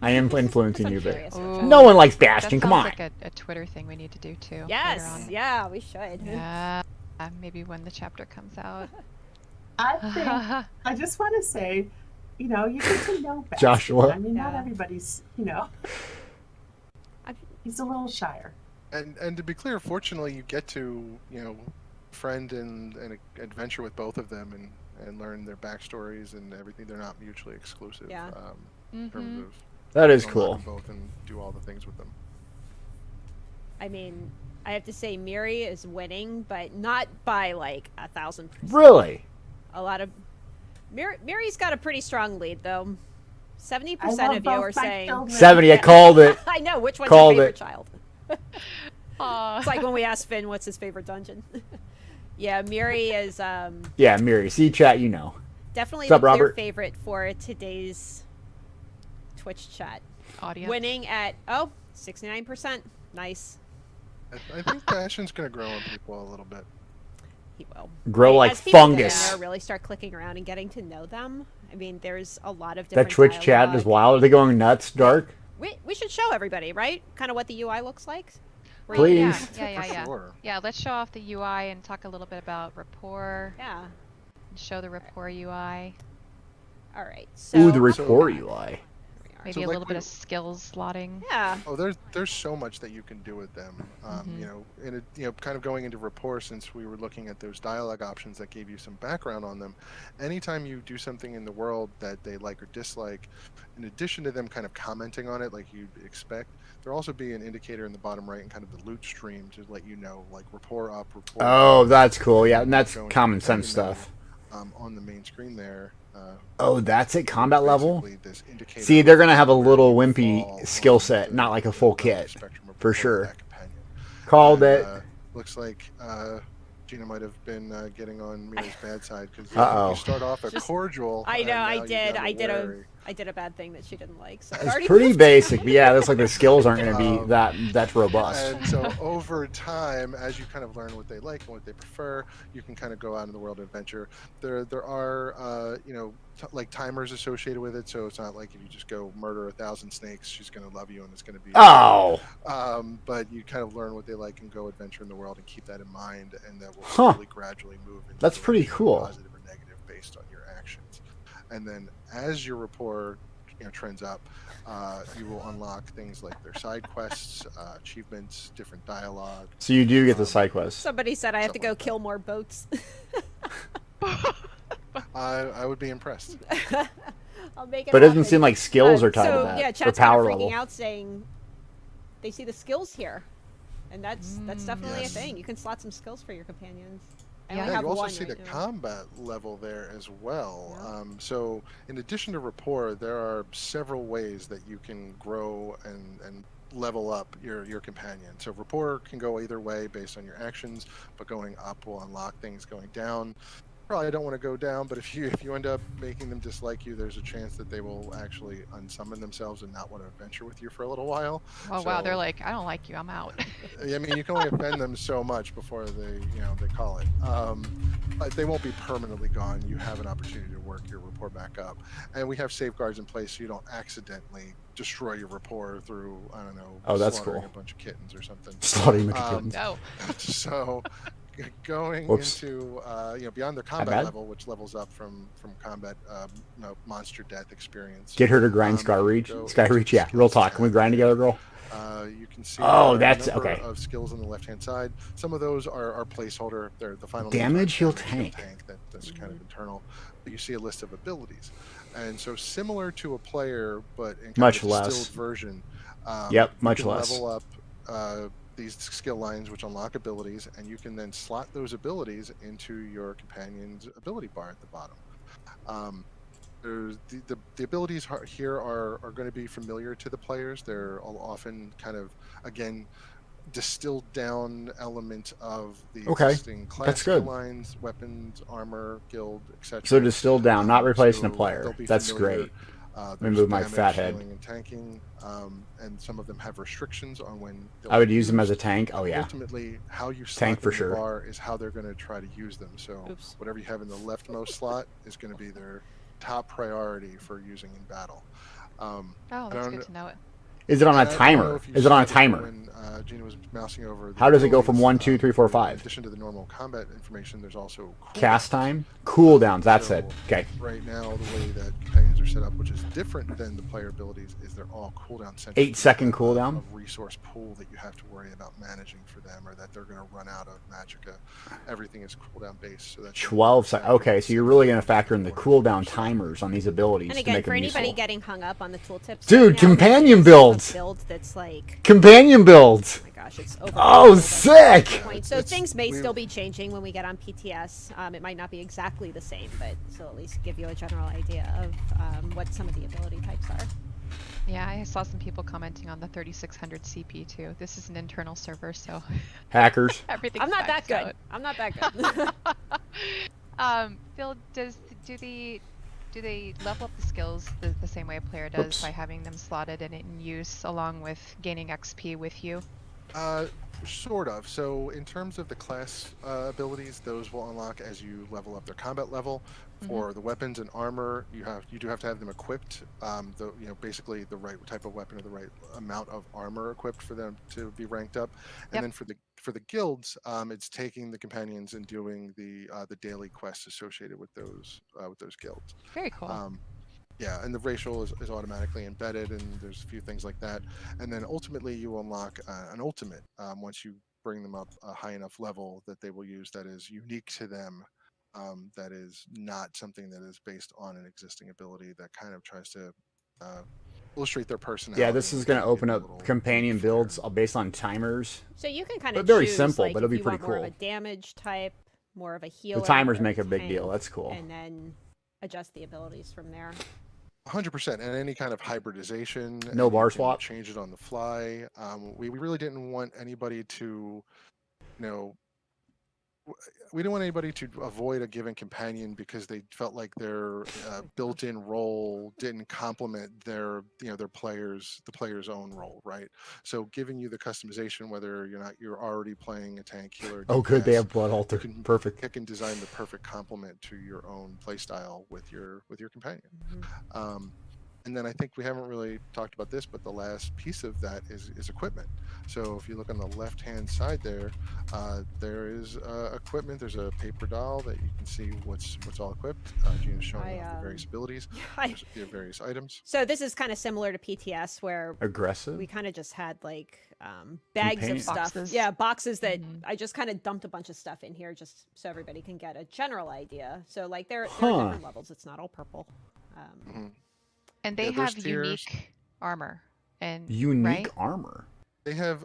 I am influencing you, but no one likes Bastion. Come on. That sounds like a Twitter thing we need to do too. Yes, yeah, we should. Yeah, maybe when the chapter comes out. I just want to say, you get to know Bastion. Joshua. I mean, not everybody's, he's a little shyer. And to be clear, fortunately, you get to, friend and adventure with both of them and learn their backstories and everything. They're not mutually exclusive. Yeah. In terms of that is cool. both and do all the things with them. I mean, I have to say Miri is winning, but not by like 1,000%. Really? A lot of Miri's got a pretty strong lead though. 70% of you are saying children. 70. I called it. I know which one's Called your favorite it. child. It's like when we asked Finn what's his favorite dungeon. Yeah, Miri is Yeah, Miri. See chat, you know. definitely What's the up, clear Robert? favorite for today's Twitch chat. Audience. Winning at 69%. Nice. I think Bastion's going to grow on people a little bit. He will. Grow like as people fungus. Get in there, really start clicking around and getting to know them. I mean, there's a lot of different That Twitch chat is wild. Are they going nuts, Dark? We should show everybody, right? Kind of what the UI looks like. Please. Yeah. Sure. Yeah, let's show off the UI and talk a little bit about rapport. Yeah. And show the rapport UI. All right. So Ooh, the rapport UI. Maybe a little bit of skills slotting. Yeah. Oh, there's so much that you can do with them. Kind of going into rapport, since we were looking at those dialogue options that gave you some background on them. Anytime you do something in the world that they like or dislike, in addition to them kind of commenting on it like you'd expect, there'll also be an indicator in the bottom right and kind of the loot stream to let you know, like rapport up, rapport Oh, down. that's cool. Yeah, and that's common sense stuff. On the main screen there. Oh, that's it. Combat level. This indicator See, they're gonna have a little fall wimpy skill on set, the- not like a full the kit, spectrum of for rapport sure. of that companion. Called And, it. Looks like Gina might have been getting on Miri's bad side, because Uh-oh. you start off a cordial. I know. and I now you did. got I did a bad thing that she didn't like. So It's pretty basic, but yeah, that's like the skills aren't going to be that's robust. And so over time, as you kind of learn what they like and what they prefer, you can kind of go out in the world of adventure. There are like timers associated with it, so it's not like if you just go murder 1,000 snakes, she's going to love you and it's going to be Oh. But you kind of learn what they like and go adventure in the world and keep that in mind, and that will slowly gradually move into That's pretty cool. positive or negative based on your actions. And then as your rapport trends up, you will unlock things like their side quests, achievements, different dialogue. So you do get the side quest. Somebody said I have to Something go like that. kill more boats. I would be impressed. I'll make it But it doesn't happen. seem like skills are tied to so, that, yeah, or chat's power kind of freaking level. out saying they see the skills here. And that's definitely Yes. a thing. You can slot some skills for your companions. I Yeah, only Yeah, have you also one see right the now. combat level there as well. Yeah. So in addition to rapport, there are several ways that you can grow and level up your companion. So rapport can go either way based on your actions, but going up will unlock things. Going down, probably don't want to go down, but if you end up making them dislike you, there's a chance that they will actually unsummon themselves and not want to adventure with you for a little while. Oh wow, So- they're like, I don't like you, I'm out. I mean, you can only offend them so much before they call it. But they won't be permanently gone. You have an opportunity to work your rapport back up, and we have safeguards in place so you don't accidentally destroy your rapport through, I don't know, Oh, that's slaughtering cool. a bunch of kittens or something. Slaughtering the Um, kittens. No. So going Whoops. into beyond the bad. combat level, which levels up from combat monster death experience. Get her to grind Skyreach. go Skyreach, into yeah. Real skills talk. Can we tab. grind together, girl? You can see Oh, there are that's- a number okay. of skills on the left-hand side. Some of those are placeholder. They're the final Damage heal damage tank. That's kind of internal. But you see a list of abilities, and so similar to a player, but in kind Much of a less. distilled version. Yep, you much can less. Level up these skill lines, which unlock abilities, and you can then slot those abilities into your companion's ability bar at the bottom. There's the abilities here are going to be familiar to the players. They're all often kind of, again, distilled down element of the Okay, existing class that's skill good. lines, weapons, armor, guild, etc. So distilled down, not replacing a So player. they'll be That's familiar. great. Let me There's move my damage, fat head. healing, and tanking, and some of them have restrictions on when they'll I would be use them as a used. tank. Oh, yeah. Ultimately, how you slot Tank for them in sure. the bar is how they're going to try to use them. So Oops. whatever you have in the leftmost slot is going to be their top priority for using in battle. Oh, I that's don't good kn- to know it. Is it on and a I don't know timer? if you Is it on a saw this timer? When Gina was mousing over the How does it go from abilities, 1, 2, 3, 4, 5? In addition to the normal combat information, there's also Cast time? Cooldowns, that's So, it. Okay. Right now, the way that companions are set up, which is different than the player abilities, is they're all cooldown centric. 8-second You have cooldown? A resource pool that you have to worry about managing for them, or that they're going to run out of magicka. Everything is cooldown based, so that 12 seconds. Okay, so you're really going to factor in the cooldown timers on these abilities And to again, make for them anybody useful. getting hung up on the tooltips, Dude, right now, companion this is builds. a build that's like, Companion builds! oh my gosh, it's over. Oh, sick! So things may still be changing when we get on PTS. It might not be exactly the same, but still at least give you a general idea of what some of the ability types are. Yeah, I saw some people commenting on the 3600 CP too. This is an internal server, so hackers. Everything's I'm not that good. out. I'm not that good. Phil, do they level up the skills the same way a player does by having them slotted and in use along with gaining XP with you? Sort of. So in terms of the class abilities, those will unlock as you level up their combat level. For the weapons and armor, you do have to have them equipped. Basically the right type of weapon or the right amount of armor equipped for them to be ranked up. And then for the guilds, it's taking the companions and doing the daily quests associated with those guilds. Very cool. Yeah, and the racial is automatically embedded, and there's a few things like that. And then ultimately you unlock an ultimate once you bring them up a high enough level that they will use that is unique to them, that is not something that is based on an existing ability that kind of tries to illustrate their personality. Yeah, this is going to open up companion builds based on timers. So you can kind of very choose, simple, like, but it'll be if you pretty want more cool. of a damage type, more of a healer. The timers or make a big tank, deal. That's cool. And then adjust the abilities from there. 100%, and any kind of hybridization. No bar swap. Change it on the fly. We really didn't want anybody to, we didn't want anybody to avoid a given companion because they felt like their built-in role didn't complement the player's own role, right? So giving you the customization, whether you're already playing a tank, healer. Oh, good, they have blood altar. Perfect. Pick and design the perfect complement to your own playstyle with your companion. And then I think we haven't really talked about this, but the last piece of that is equipment. So if you look on the left-hand side there is equipment. There's a paper doll that you can see what's all equipped. Gina's showing off the various abilities, the various items. So this is kind of similar to PTS, where aggressive. We kind of just had like bags of stuff. Boxes. Yeah, boxes that I just kind of dumped a bunch of stuff in here just so everybody can get a general idea. So like there are different levels. It's not all purple. And they have unique armor. And unique armor. They have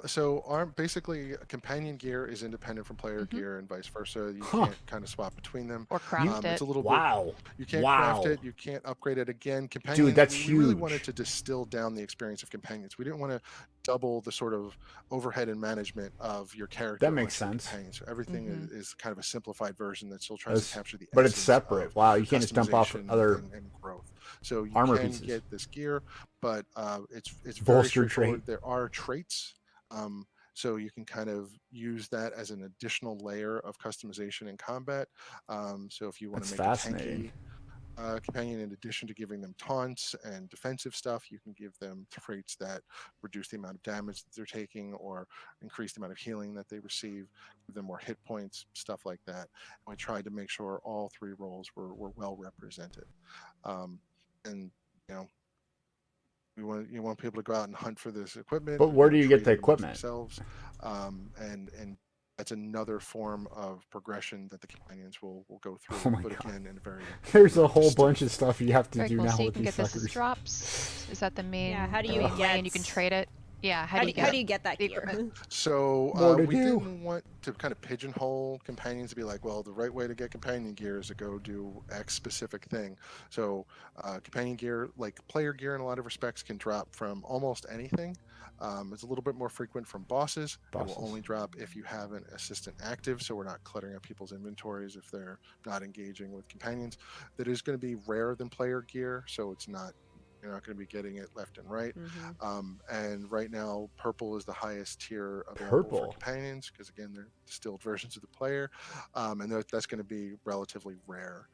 basically companion gear is independent from player gear and vice versa. You can't kind of swap between them or craft it. It's a little bit. You can't craft it. You can't upgrade it again. Companions, dude, that's we huge. really wanted to distill down the experience of companions. We didn't want to double the sort of overhead and management of your character. That makes sense. So everything is kind of a simplified version that still tries to capture the. But it's separate. Wow, you can't just dump off other and growth. So you armor can pieces. get this gear, but it's very bolstered straightforward. There are traits. So you can kind of use that as an additional layer of customization in combat. So if you want to make a tanky companion, in addition to giving them taunts and defensive stuff, you can give them traits that reduce the amount of damage that they're taking or increase the amount of healing that they receive, give them more hit points, stuff like that. And we tried to make sure all three roles were well represented. And you want people to go out and hunt for this equipment. But where do you get the equipment? Themselves, and that's another form of progression that the companions will go through. Oh my but God. again, in a very there's a whole bunch of stuff you have to do cool. now So you with can these get suckers. this as drops. Is that the main? Yeah. How do you main way? get? And you can trade it. Yeah. How do you get that gear? So we didn't want to kind of pigeonhole companions to be like, well, the right way to get companion gear is to go do X specific thing. So companion gear, like player gear in a lot of respects, can drop from almost anything. It's a little bit more frequent from bosses. It will only drop if you have an assistant active, so we're not cluttering up people's inventories if they're not engaging with companions. That is going to be rarer than player gear, so it's not. You're not going to be getting it left and right. And right now, purple is the highest tier available for companions because, again, they're distilled versions of the player. And that's going to be relatively rare.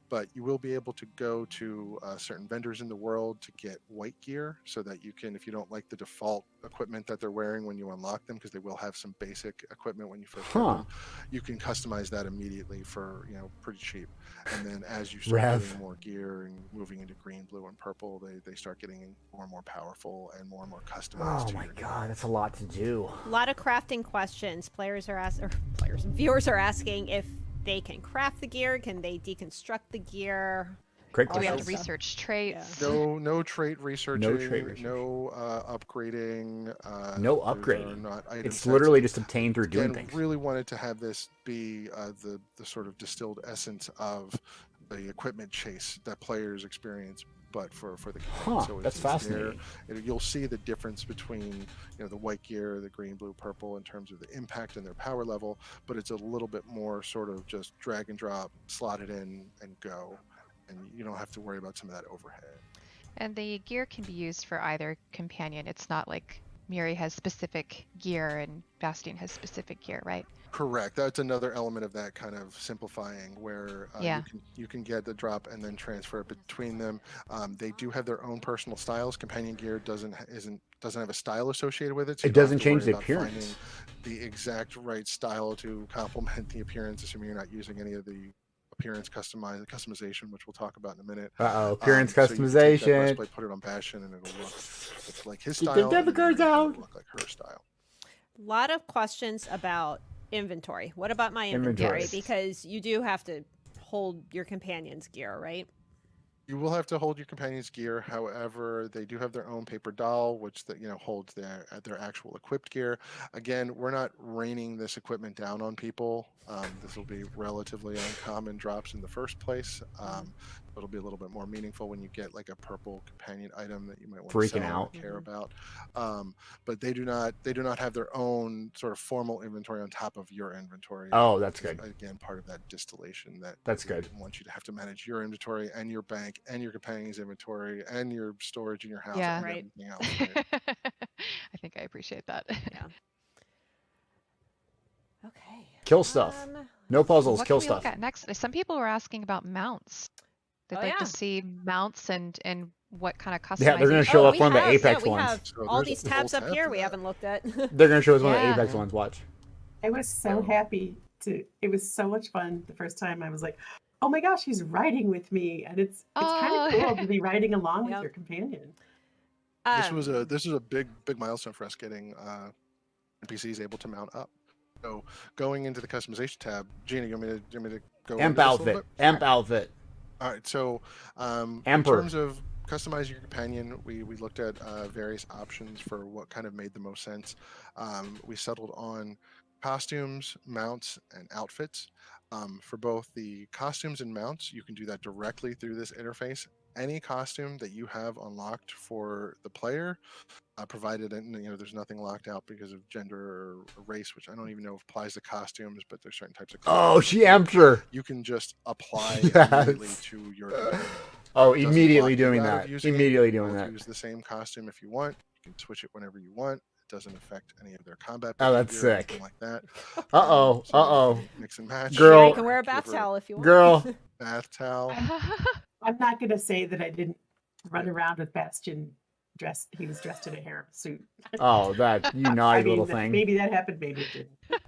But you will be able to go to certain vendors in the world to get white gear so that you can, if you don't like the default equipment that they're wearing when you unlock them, because they will have some basic equipment when you first get them, you can customize that immediately for, pretty cheap. And then as you start getting more gear and moving into green, blue, and purple, they start getting more and more powerful and more customized. Oh my God, that's a lot to do. A lot of crafting questions. Viewers are asking if they can craft the gear, can they deconstruct the gear? Great Do we question. have to research traits? No trait researching. No upgrading. No upgrading. Not it's literally just obtained through doing Again, things. Really wanted to have this be the sort of distilled essence of the equipment chase that players experience, but for the campaign. So that's fascinating. You'll see the difference between the white gear, the green, blue, purple in terms of the impact and their power level, but it's a little bit more sort of just drag and drop, slot it in and go, and you don't have to worry about some of that overhead. And the gear can be used for either companion. It's not like Miri has specific gear and Bastian has specific gear, right? Correct. That's another element of that kind of simplifying, where you can get the drop and then transfer it between them. They do have their own personal styles. Companion gear doesn't have a style associated with it. So it doesn't change the appearance. The exact right style to complement the appearance, assuming you're not using any of the appearance customization, which we'll talk about in a minute. Appearance customization. So you can take that breastplate, put it on Bastion, and it'll look like his style. You can get the cards out. Look like her style. A lot of questions about inventory. What about my inventory? Because you do have to hold your companion's gear, right? You will have to hold your companion's gear. However, they do have their own paper doll, which holds their actual equipped gear. Again, we're not raining this equipment down on people. This will be relatively uncommon drops in the first place. It'll be a little bit more meaningful when you get like a purple companion item that you might want to sell or care about. But they do not have their own sort of formal inventory on top of your inventory. Oh, that's good. Again, part of that distillation that's good. Want you to have to manage your inventory and your bank and your companion's inventory and your storage in your house. Yeah, and right. Everything else, right? I think I appreciate that. Yeah. Okay. Kill stuff. No puzzles. Kill stuff. Look at next? Some people were asking about mounts. They'd like to see mounts and what kind of customization. Yeah, they're going to show up one of the Apex we ones. Have all these tabs up here we haven't looked at. They're going to show us one of the Apex ones. Watch. I was so happy it was so much fun the first time. I was like, oh my gosh, he's riding with me. And it's kind of cool to be riding along with your companion. This was a big milestone for us, getting NPCs able to mount up. So going into the customization tab, Gina, you want me to go Amp outfit. Amp outfit. All right. So in terms of customizing your companion, we looked at various options for what kind of made the most sense. We settled on costumes, mounts, and outfits. For both the costumes and mounts, you can do that directly through this interface. Any costume that you have unlocked for the player, provided there's nothing locked out because of gender or race, which I don't even know if applies to costumes, but there's certain types of costumes. Oh, she amped her. You can just apply immediately to your companion. Oh, immediately doing that. Immediately doing that. Use the same costume if you want. You can switch it whenever you want. It doesn't affect any of their combat. Oh, that's sick. Like that. Mix and match. Girl, you can wear a bath towel if you want. Girl. Bath towel. I'm not going to say that I didn't run around with Bastion dressed. He was dressed in a harem suit. Oh, that you naughty little thing. Maybe that happened. Maybe it didn't.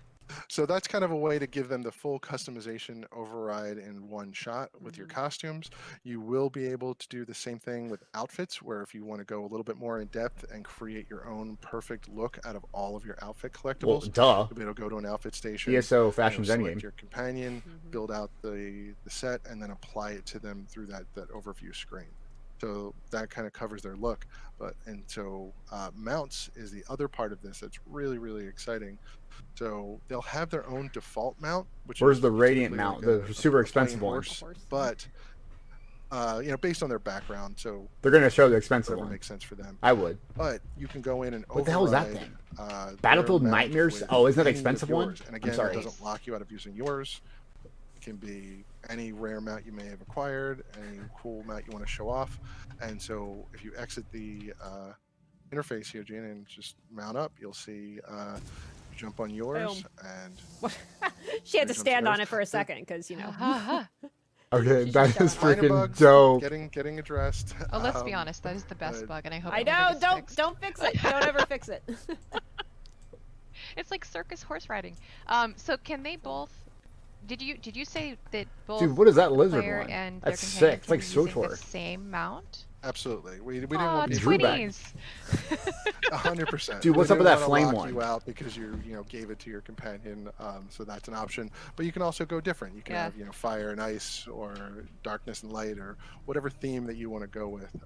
So that's kind of a way to give them the full customization override in one shot with your costumes. You will be able to do the same thing with outfits, where if you want to go a little bit more in depth and create your own perfect look out of all of your outfit collectibles, you'll be able to go to an outfit station. TESO Fashions Endgame. Select your companion, build out the set, and then apply it to them through that overview screen. So that kind of covers their look. So mounts is the other part of this that's really, really exciting. So they'll have their own default mount, which where's is the Radiant mount, the super expensive one. But based on their background, so they're going to show the expensive one. Makes sense for them. I would. But you can go in and what the hell is that thing? Battlefield Nightmares. Oh, isn't that an expensive one? And again, that doesn't lock you out of using yours. It can be any rare mount you may have acquired, any cool mount you want to show off. And so if you exit the interface here, Gina, and just mount up, you'll see jump on yours. And she had to stand on it for a second because Okay, that is freaking dope. Getting addressed. Oh, let's be honest, that is the best bug, and I hope. I know. Don't fix it. Don't ever fix it. It's like circus horse riding. So can they both? Did you say that both? Dude, what is that lizard player one? And that's their sick. It's like using SWTOR. the same mount. Absolutely. We didn't want people 20s. 100%. Dude, what's up with that flame one? You out because you gave it to your companion, so that's an option. But you can also go different. You can have fire and ice, or darkness and light, or whatever theme that you want to go with,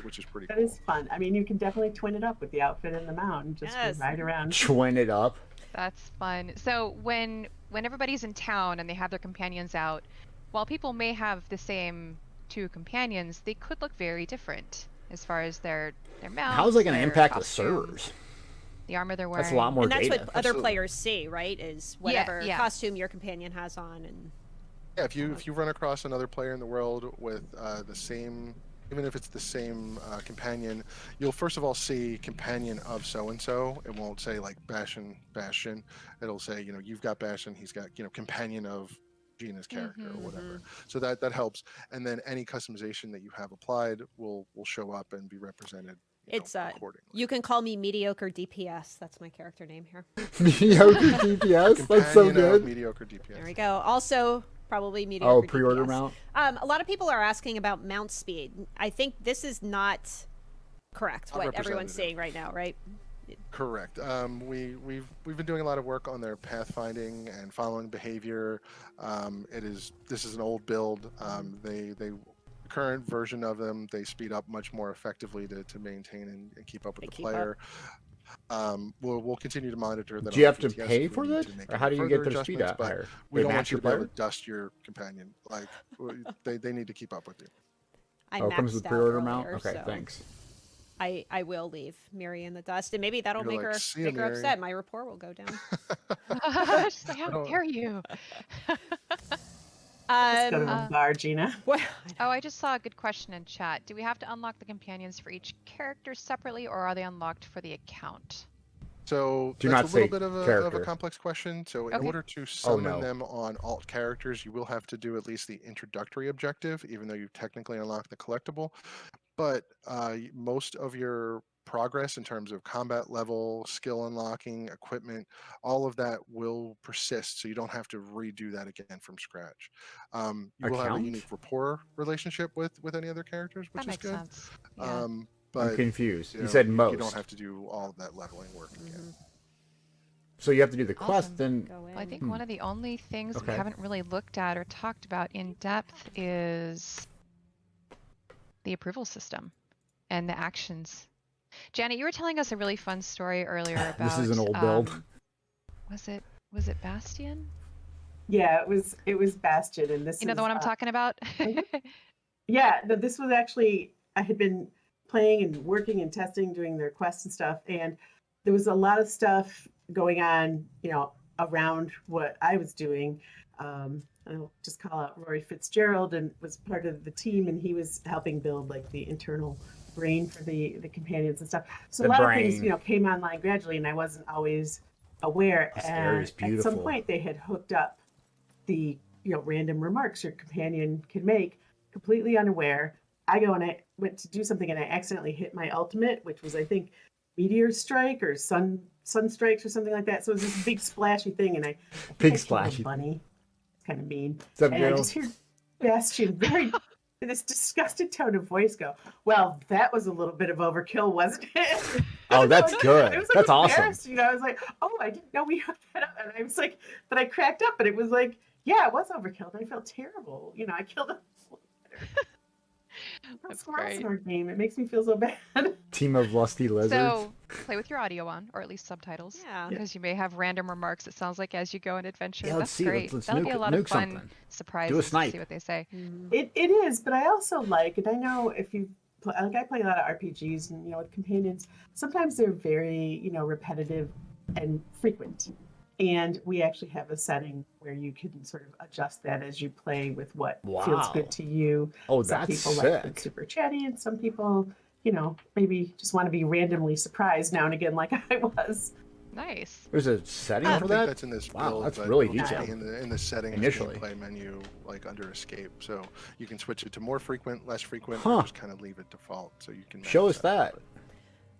which is pretty cool. That is fun. I mean, you can definitely twin it up with the outfit and the mount and just ride around. Twin it up. That's fun. So when everybody's in town and they have their companions out, while people may have the same 2 companions, they could look very different as far as their mounts. How's it going to impact costumes, the servers? The armor they're wearing. That's a lot more data. And that's what other players see, right? Is whatever costume your companion has on. And yeah, if you run across another player in the world with the same, even if it's the same companion, you'll first of all see companion of so and so. It won't say like Bastion. It'll say you've got Bastion. He's got companion of Gina's character or whatever. So that helps. And then any customization that you have applied will show up and be represented. It's you can call me mediocre DPS. That's my character name here. Mediocre DPS. That's so good. Mediocre DPS. There we go. Also, probably mediocre. Pre-order DPS. Mount. A lot of people are asking about mount speed. I think this is not correct. What everyone's saying right now, right? Correct. We've been doing a lot of work on their pathfinding and following behavior. This is an old build. The current version of them, they speed up much more effectively to maintain and keep up with the player. We'll continue to monitor that. Do you have to pay for that, or how do you get their speed up higher? We don't want you to be able to dust your companion. Like they need to keep up with you. I comes with pre-order mount. Okay, thanks. I will leave Miri in the dust, and maybe that'll make her upset. My rapport will go down. She's like, how dare you? Let's go to the bar, Gina. I just saw a good question in chat. Do we have to unlock the companions for each character separately, or are they unlocked for the account? So that's a little bit of a complex question. So in order to summon them on alt characters, you will have to do at least the introductory objective, even though you technically unlock the collectible. But most of your progress in terms of combat level, skill unlocking, equipment, all of that will persist. So you don't have to redo that again from scratch. You will have a unique rapport relationship with any other characters, which is good. Sense. Yeah. But I'm confused. You said most. You don't have to do all of that leveling work again. So you have to do the quest, then. Well, I think one of the only things we haven't really looked at or talked about in depth is the approval system and the actions. Janet, you were telling us a really fun story earlier about. This is an old build. Was it Bastion? Yeah, it was Bastion, and this. You know the one I'm talking about. Yeah, no, this was actually I had been playing and working and testing, doing their quests and stuff, and there was a lot of stuff going on, around what I was doing. I'll just call out Rory Fitzgerald, and was part of the team, and he was helping build like the internal brain for the companions and stuff. So a lot of things, came online gradually, and I wasn't always aware. And at some point, they had hooked up the random remarks your companion can make, completely unaware. I go and I went to do something, and I accidentally hit my ultimate, which was I think Meteor Strike or Sun Strikes or something like that. So it was this big splashy thing, and I splashy bunny. It's kind of mean. And I just hear Bastion very in this disgusted tone of voice go, "Well, that was a little bit of overkill, wasn't it?" Oh, that's good. It was like, that's awesome. I was like, "Oh, I didn't know we hooked that up," and I was like, but I cracked up, and it was like, yeah, it was overkill, and I felt terrible. I killed him. That's great. In our game. It makes me feel so bad. Team of lusty lizards. So play with your audio on, or at least subtitles. Yeah. Because you may have random remarks. It sounds like as you go on adventure. Yeah, that's great. That'll be a lot of fun surprises to see what they say. It is, but I also like, and I know if you I play a lot of RPGs, and with companions, sometimes they're very repetitive and frequent. And we actually have a setting where you can sort of adjust that as you play with what feels good to you. Oh, some that's people sick. like it super chatty, and some people, maybe just want to be randomly surprised now and again, like I was. Nice. There's a setting for that? I think that's in this build. Wow, that's really detailed. In the settings gameplay menu, like under escape, so you can switch it to more frequent, less frequent, or just kind of leave it default, so you can show us that.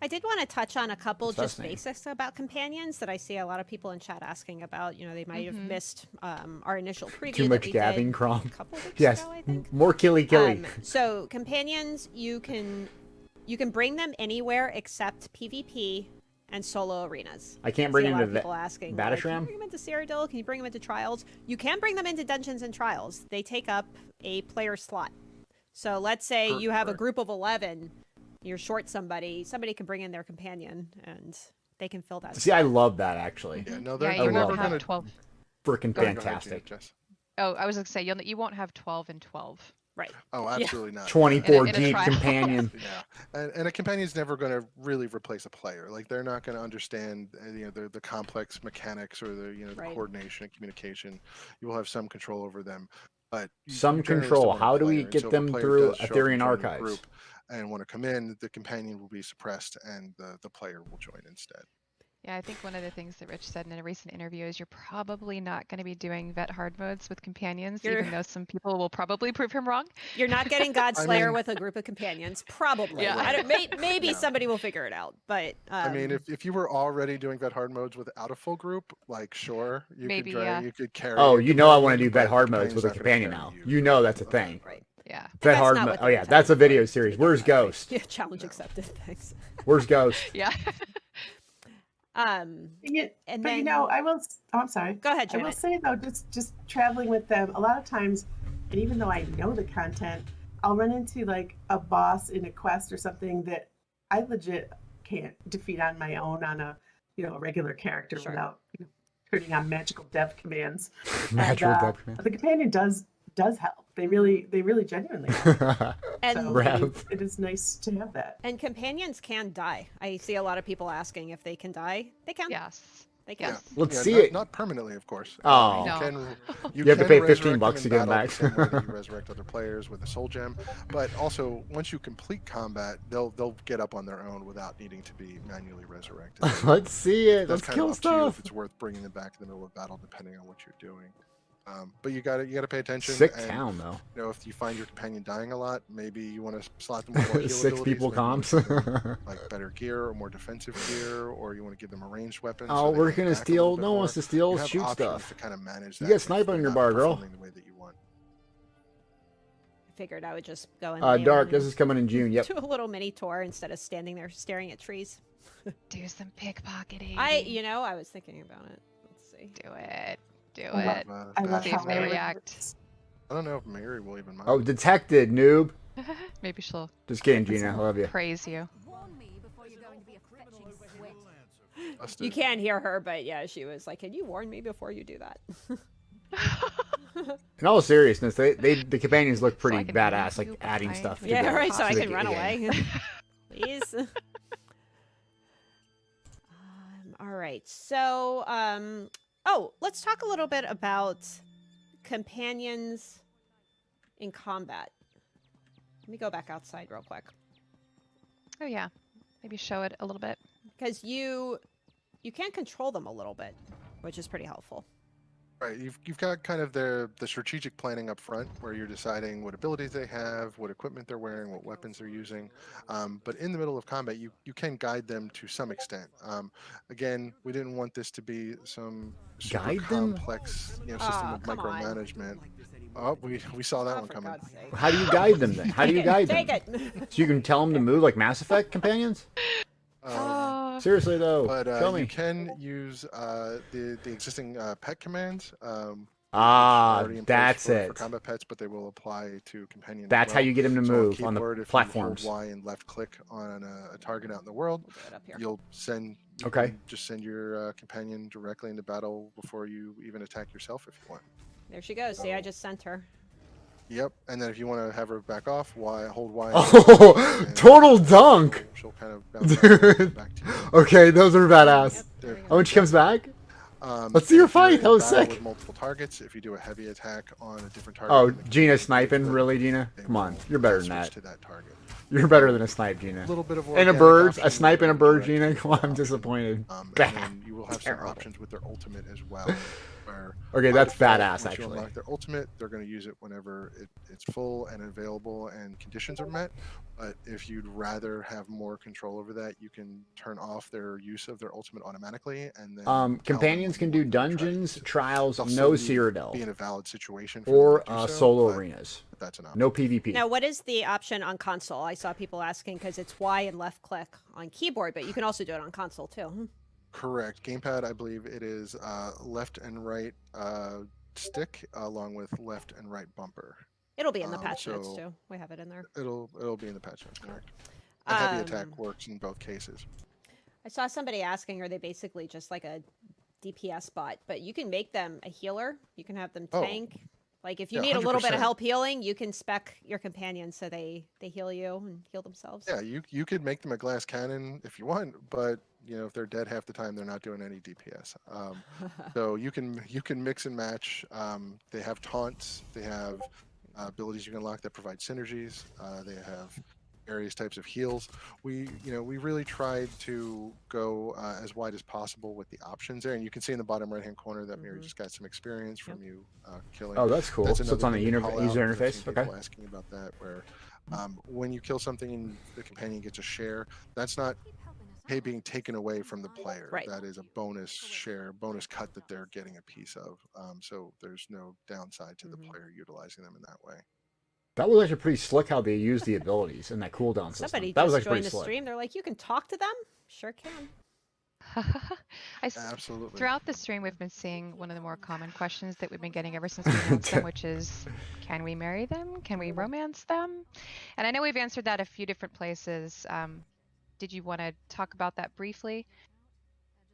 I did want to touch on a couple just basics about companions that I see a lot of people in chat asking about. You know, they might have missed our initial preview. Too much dabbing, Crom. A couple weeks yes, ago, I think. More killy. So companions, you can bring them anywhere except PvP and solo arenas. I can't bring them to people asking, Batishram? Like, can you bring them into Cyrodiil? Can you bring them into Trials? You can bring them into Dungeons and Trials. They take up a player slot. So let's say you have a group of 11. You're short somebody can bring in their companion and they can fill that. See, I love that actually. Yeah, no, you won't have 12. Freaking fantastic. Oh, I was going to say, you won't have 12 and 12. Right. Oh, absolutely not. 24 deep companion. Yeah, and a companion's never going to really replace a player. Like they're not going to understand, the complex mechanics or the coordination and communication. You will have some control over them, but some control. How do we get them through Ethereum Archives? And want to come in, the companion will be suppressed and the player will join instead. Yeah, I think one of the things that Rich said in a recent interview is you're probably not going to be doing vet hard modes with companions, even though some people will probably prove him wrong. You're not getting Godslayer with a group of companions, probably. Yeah. Maybe somebody will figure it out, but... I mean, if you were already doing vet hard modes without a full group, like, sure, you could carry... Oh, you know I want to do vet hard modes with a companion now. You know that's a thing. Right. Yeah. Vet hard mode. Oh, yeah, that's a video series. Where's Ghost? Yeah, challenge accepted. Thanks. Where's Ghost? Yeah. And but then I will. Oh, I'm sorry. Go ahead, Janet. I will say though, just traveling with them, a lot of times, and even though I know the content, I'll run into like a boss in a quest or something that I legit can't defeat on my own on a regular character without turning on magical dev commands. Magical dev commands. The companion does help. They really genuinely help. And so it is nice to have that. And companions can die. I see a lot of people asking if they can die. They can. Yes. They can. Yeah. Let's see it. Not permanently, of course. Oh. You have to pay resurrect $15 to get them back. the same way that you resurrect other players with a soul gem, but also once you complete combat, they'll get up on their own without needing to be manually resurrected. Let's see it. That's Let's kill up to stuff. you if it's worth bringing them back in the middle of battle, depending on what you're doing. But you gotta pay attention. Sick town though. If you find your companion dying a lot, maybe you want to slot them with more heal 6 people comps. like better gear or more defensive gear, or you want to give them a ranged weapon. Oh, we're gonna steal. No one wants to steal. Shoot stuff. To kind of manage you that got sniper on your bar, girl. The way that you want. I figured I would just go in. Dark. This is coming in June. Yep. Do a little mini tour instead of standing there staring at trees. Do some pickpocketing. I was thinking about it. Let's see. Do it. I love See if they react. I don't know if Mary will even mind. Oh, detected, noob. Maybe she'll. Just kidding, Gina. I love you. Praise you. You can't hear her, but yeah, she was like, "Can you warn me before you do that?" In all seriousness, the companions look pretty badass, like adding stuff. Yeah, right. So I can run away, please. All right. So, let's talk a little bit about companions in combat. Let me go back outside real quick. Oh yeah, maybe show it a little bit. Because you can control them a little bit, which is pretty helpful. Right, you've got kind of the strategic planning up front, where you're deciding what abilities they have, what equipment they're wearing, what weapons they're using. But in the middle of combat, you can guide them to some extent. Again, we didn't want this to be some super complex system of micromanagement. Oh, we saw that one coming. How do you guide them then? How do you guide them? Take it. So you can tell them to move like Mass Effect companions? Seriously though, but tell me. You can use the existing pet commands. That's it. For combat pets, but they will apply to companions. That's how you get them to move on the platforms. If you hold Y and left click on a target out in the world, you'll send. Just send your companion directly into battle before you even attack yourself if you want. There she goes. See, I just sent her. Yep, and then if you want to have her back off, hold Y. Oh, total dunk! She'll kind of bounce back to you. Okay, those are badass. Yep, when she comes back? Let's see your fight. That was sick. With multiple targets. If you do a heavy attack on a different target. Oh, Gina sniping? Really, Gina? Come on, you're better than that. You're better than a snipe, Gina. A little bit of and a bird, a snipe and a bird, Gina. Come on, I'm disappointed. And then you will have some options with their ultimate as well. Where okay, that's badass. Actually, you unlock their ultimate, they're going to use it whenever it's full and available and conditions are met. But if you'd rather have more control over that, you can turn off their use of their ultimate automatically, and then companions can do dungeons, trials, no Cyrodiil, be in a valid situation, or solo arenas. That's enough. No PvP. Now, what is the option on console? I saw people asking because it's Y and left click on keyboard, but you can also do it on console too. Correct. Gamepad, I believe it is left and right stick along with left and right bumper. It'll be in the patch notes too. We have it in there. It'll be in the patch notes, correct. And heavy attack works in both cases. I saw somebody asking, are they basically just like a DPS bot? But you can make them a healer. You can have them tank. Like if you need 100%. A little bit of help healing, you can spec your companions so they heal you and heal themselves. Yeah, you could make them a glass cannon if you want, but if they're dead half the time, they're not doing any DPS. So you can mix and match. They have taunts. They have abilities you can unlock that provide synergies. They have various types of heals. We really tried to go as wide as possible with the options there, and you can see in the bottom right hand corner that Mary just got some experience from you killing. Oh, that's cool. So it's on the user interface. Okay. People asking about that, where when you kill something and the companion gets a share, that's not being taken away from the player. Right. That is a bonus share, bonus cut that they're getting a piece of. So there's no downside to the player utilizing them in that way. That was actually pretty slick how they used the abilities and that cooldown system. Somebody that just was joined the stream. They're like, you can talk to them? Sure can. Absolutely. Throughout the stream, we've been seeing one of the more common questions that we've been getting ever since we announced them, which is, can we marry them? Can we romance them? And I know we've answered that a few different places. Did you want to talk about that briefly?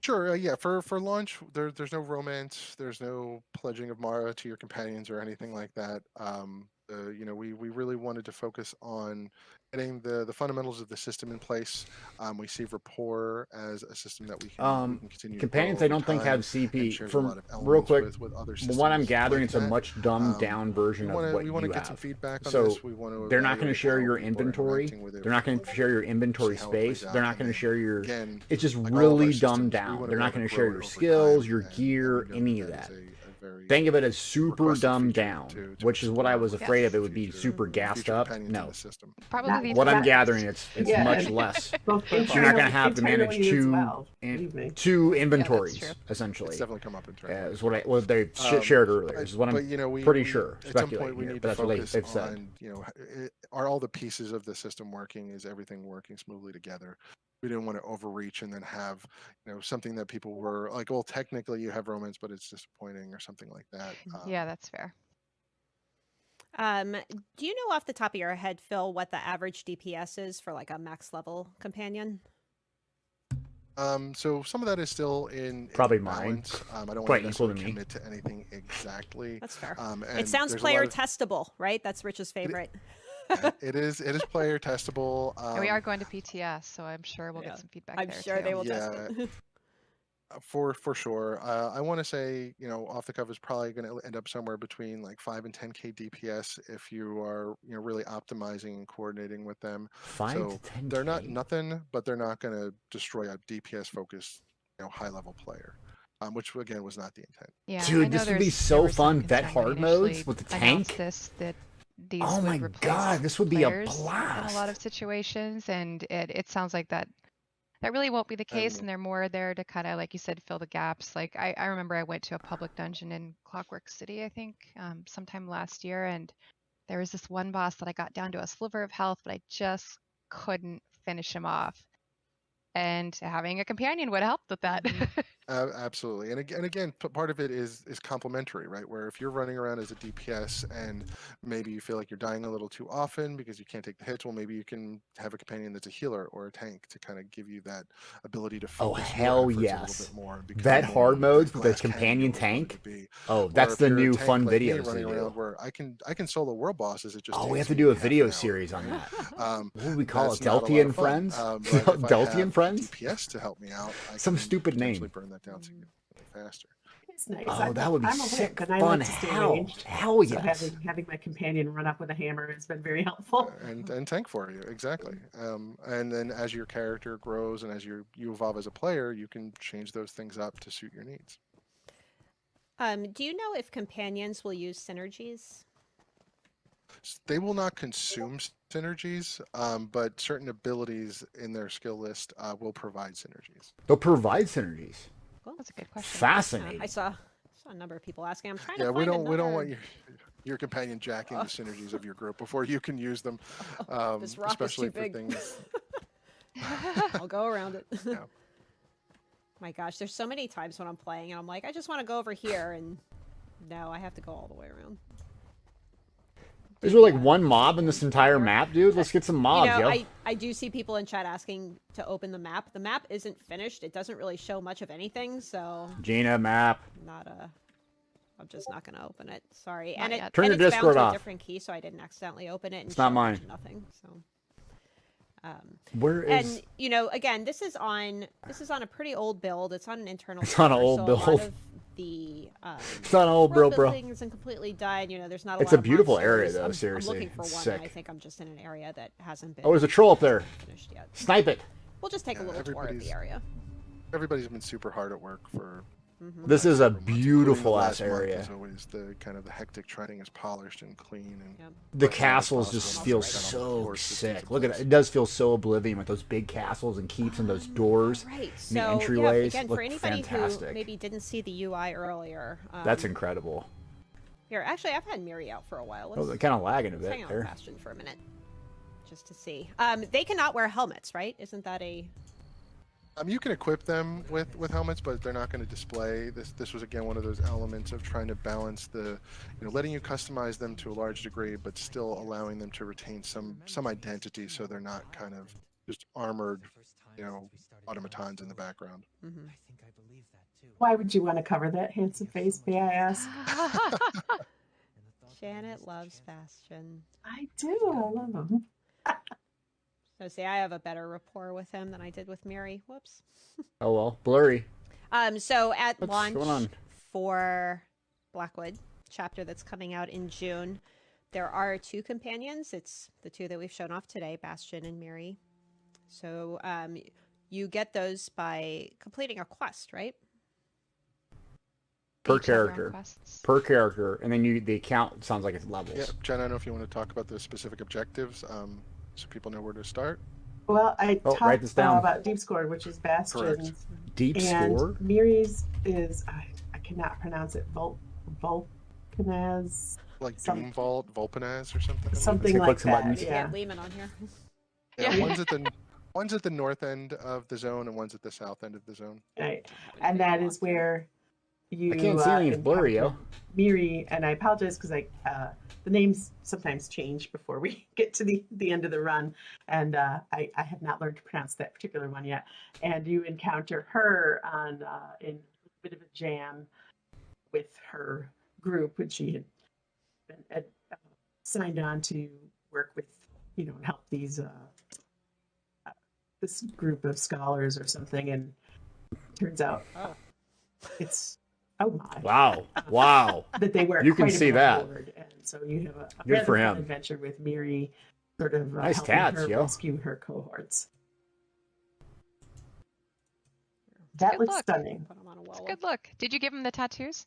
Sure. Yeah. For launch, there's no romance. There's no pledging of Mara to your companions or anything like that. We really wanted to focus on getting the fundamentals of the system in place. We see rapport as a system that we can continue. Companions, I don't think have CP. From real quick, with what I'm gathering, it's a much dumbed down version of what you have. We want to get some feedback on so this. they're not going to share your inventory. They're not going to share your inventory space. They're not going to share your. It's just really dumbed down. They're not going to share your skills, your gear, any of that. Think of it as super dumbed down, which is what I was afraid of. It would be super gassed up. No, probably what I'm gathering, it's much less. You're not going to have to manage two inventories essentially. It's definitely come up in turn. Is what they shared earlier. Is what I'm pretty sure. At some point, we need to focus on, are all the pieces of the system working? Is everything working smoothly together? We didn't want to overreach and then have something that people were like, well, technically you have romance, but it's disappointing or something like that. Yeah, that's fair. Do you know off the top of your head, Phil, what the average DPS is for like a max level companion? So some of that is still in probably balance. mine. I don't want to commit to anything exactly. That's fair. It sounds player testable, right? That's Rich's favorite. It is player testable. And we are going to PTS, so I'm sure we'll get some feedback there. I'm sure they will test it. For sure. I want to say, off the cuff is probably going to end up somewhere between like 5 and 10k DPS if you are, really optimizing and coordinating with them. 5 to 10K. They're not nothing, but they're not going to destroy a DPS focused, high level player. Which again was not the intent. Yeah, dude, this would be so fun. Vet hard modes with the tank. Oh my god, this would be a blast in a lot of situations, and it sounds like that really won't be the case, and they're more there to kind of, like you said, fill the gaps. Like I remember I went to a public dungeon in Clockwork City, I think, sometime last year, and there was this one boss that I got down to a sliver of health, but I just couldn't finish him off. And having a companion would help with that. Absolutely. And again, part of it is complementary, right? Where if you're running around as a DPS and maybe you feel like you're dying a little too often because you can't take the hits, well, maybe you can have a companion that's a healer or a tank to kind of give you that ability to focus. Oh, hell yes. That hard modes with a companion tank. Oh, that's the new fun videos running around where I can solo world bosses. It just we have to do a video series on that. What would we call it? Deltia and Friends? Deltia and Friends? DPS to help me out. Some stupid name. Burn that down significantly faster. It's nice. Oh, that would be sick fun. Hell yes. So having my companion run up with a hammer has been very helpful. And tank for you, exactly. And then as your character grows and as you evolve as a player, you can change those things up to suit your needs. Do you know if companions will use synergies? They will not consume synergies, but certain abilities in their skill list will provide synergies. They'll provide synergies. Well, that's a good question. Fascinating. I saw a number of people asking. I'm trying to find we don't want your companion jacking the synergies of your group before you can use them. This rock especially is too big. For things. I'll go around it. Yeah. My gosh, there's so many times when I'm playing and I'm like, I just want to go over here, and no, I have to go all the way around. Is there like one mob in this entire map, dude? Let's get some mobs, yo. I do see people in chat asking to open the map. The map isn't finished. It doesn't really show much of anything, so... Gina, map. I'm just not going to open it. Sorry. Turn your Discord off. A different key, so I didn't accidentally open it. And it's not mine. Nothing, so... Where is... And, again, this is on a pretty old build. It's on an internal... It's on an old build. A lot of the it's not an old bro. Isn't completely done. There's not a lot. It's a beautiful area, though. Seriously, I'm looking for one. Sick. And I think I'm just in an area that hasn't been. Oh, there's a troll up there. Finished yet. Snipe it. We'll just take a little tour of the area. Everybody's been super hard at work for. This is a beautiful ass area. As always, the hectic trending is polished and clean, and the castles just feel so sick. Look at it; it does feel so Oblivion with those big castles and keeps and those doors, right? And the entryways. Again, look for anybody fantastic. who maybe didn't see the UI earlier, that's incredible. Here, actually, I've had Miri out for a while. They're kind of lagging a bit hang on there. Bastion for a minute, just to see. They cannot wear helmets, right? Isn't that a... You can equip them with helmets, but they're not going to display. This was again one of those elements of trying to balance the, letting you customize them to a large degree, but still allowing them to retain some identity, so they're not kind of just armored, automatons in the background. Mm-hmm. Why would you want to cover that handsome face, may I ask? Janet loves Bastion. I do. I love him. So see, I have a better rapport with him than I did with Miri. Whoops. Oh well, blurry. So at launch for Blackwood chapter that's coming out in June, there are 2 companions. It's the 2 that we've shown off today, Bastion and Miri. So you get those by completing a quest, right? Per character, and then the account sounds like it's levels. Yeah, Jen, I don't know if you want to talk about the specific objectives. So people know where to start. Well, I write this down. About Deep Score, which is Bastion's. Deep Score? Miri's is, I cannot pronounce it, Vulcanaz. Like Doom Vault, Vulcanaz or something? Something like that, yeah. Lehman on here. Yeah, one's at the north end of the zone and one's at the south end of the zone. Right, and that is where you... I can't see anything blurry, yo. Miri, and I apologize because the names sometimes change before we get to the end of the run, and I have not learned to pronounce that particular one yet. And you encounter her in a bit of a jam with her group, when she had been signed on to work with, and help these this group of scholars or something, and turns out it's... Oh my! Wow! That they were. You can see that. Forward. And so you have a good for him adventure with Miri, sort of nice helping tats, her yo. rescue her cohorts. That looks stunning. It's a good look. Did you give him the tattoos?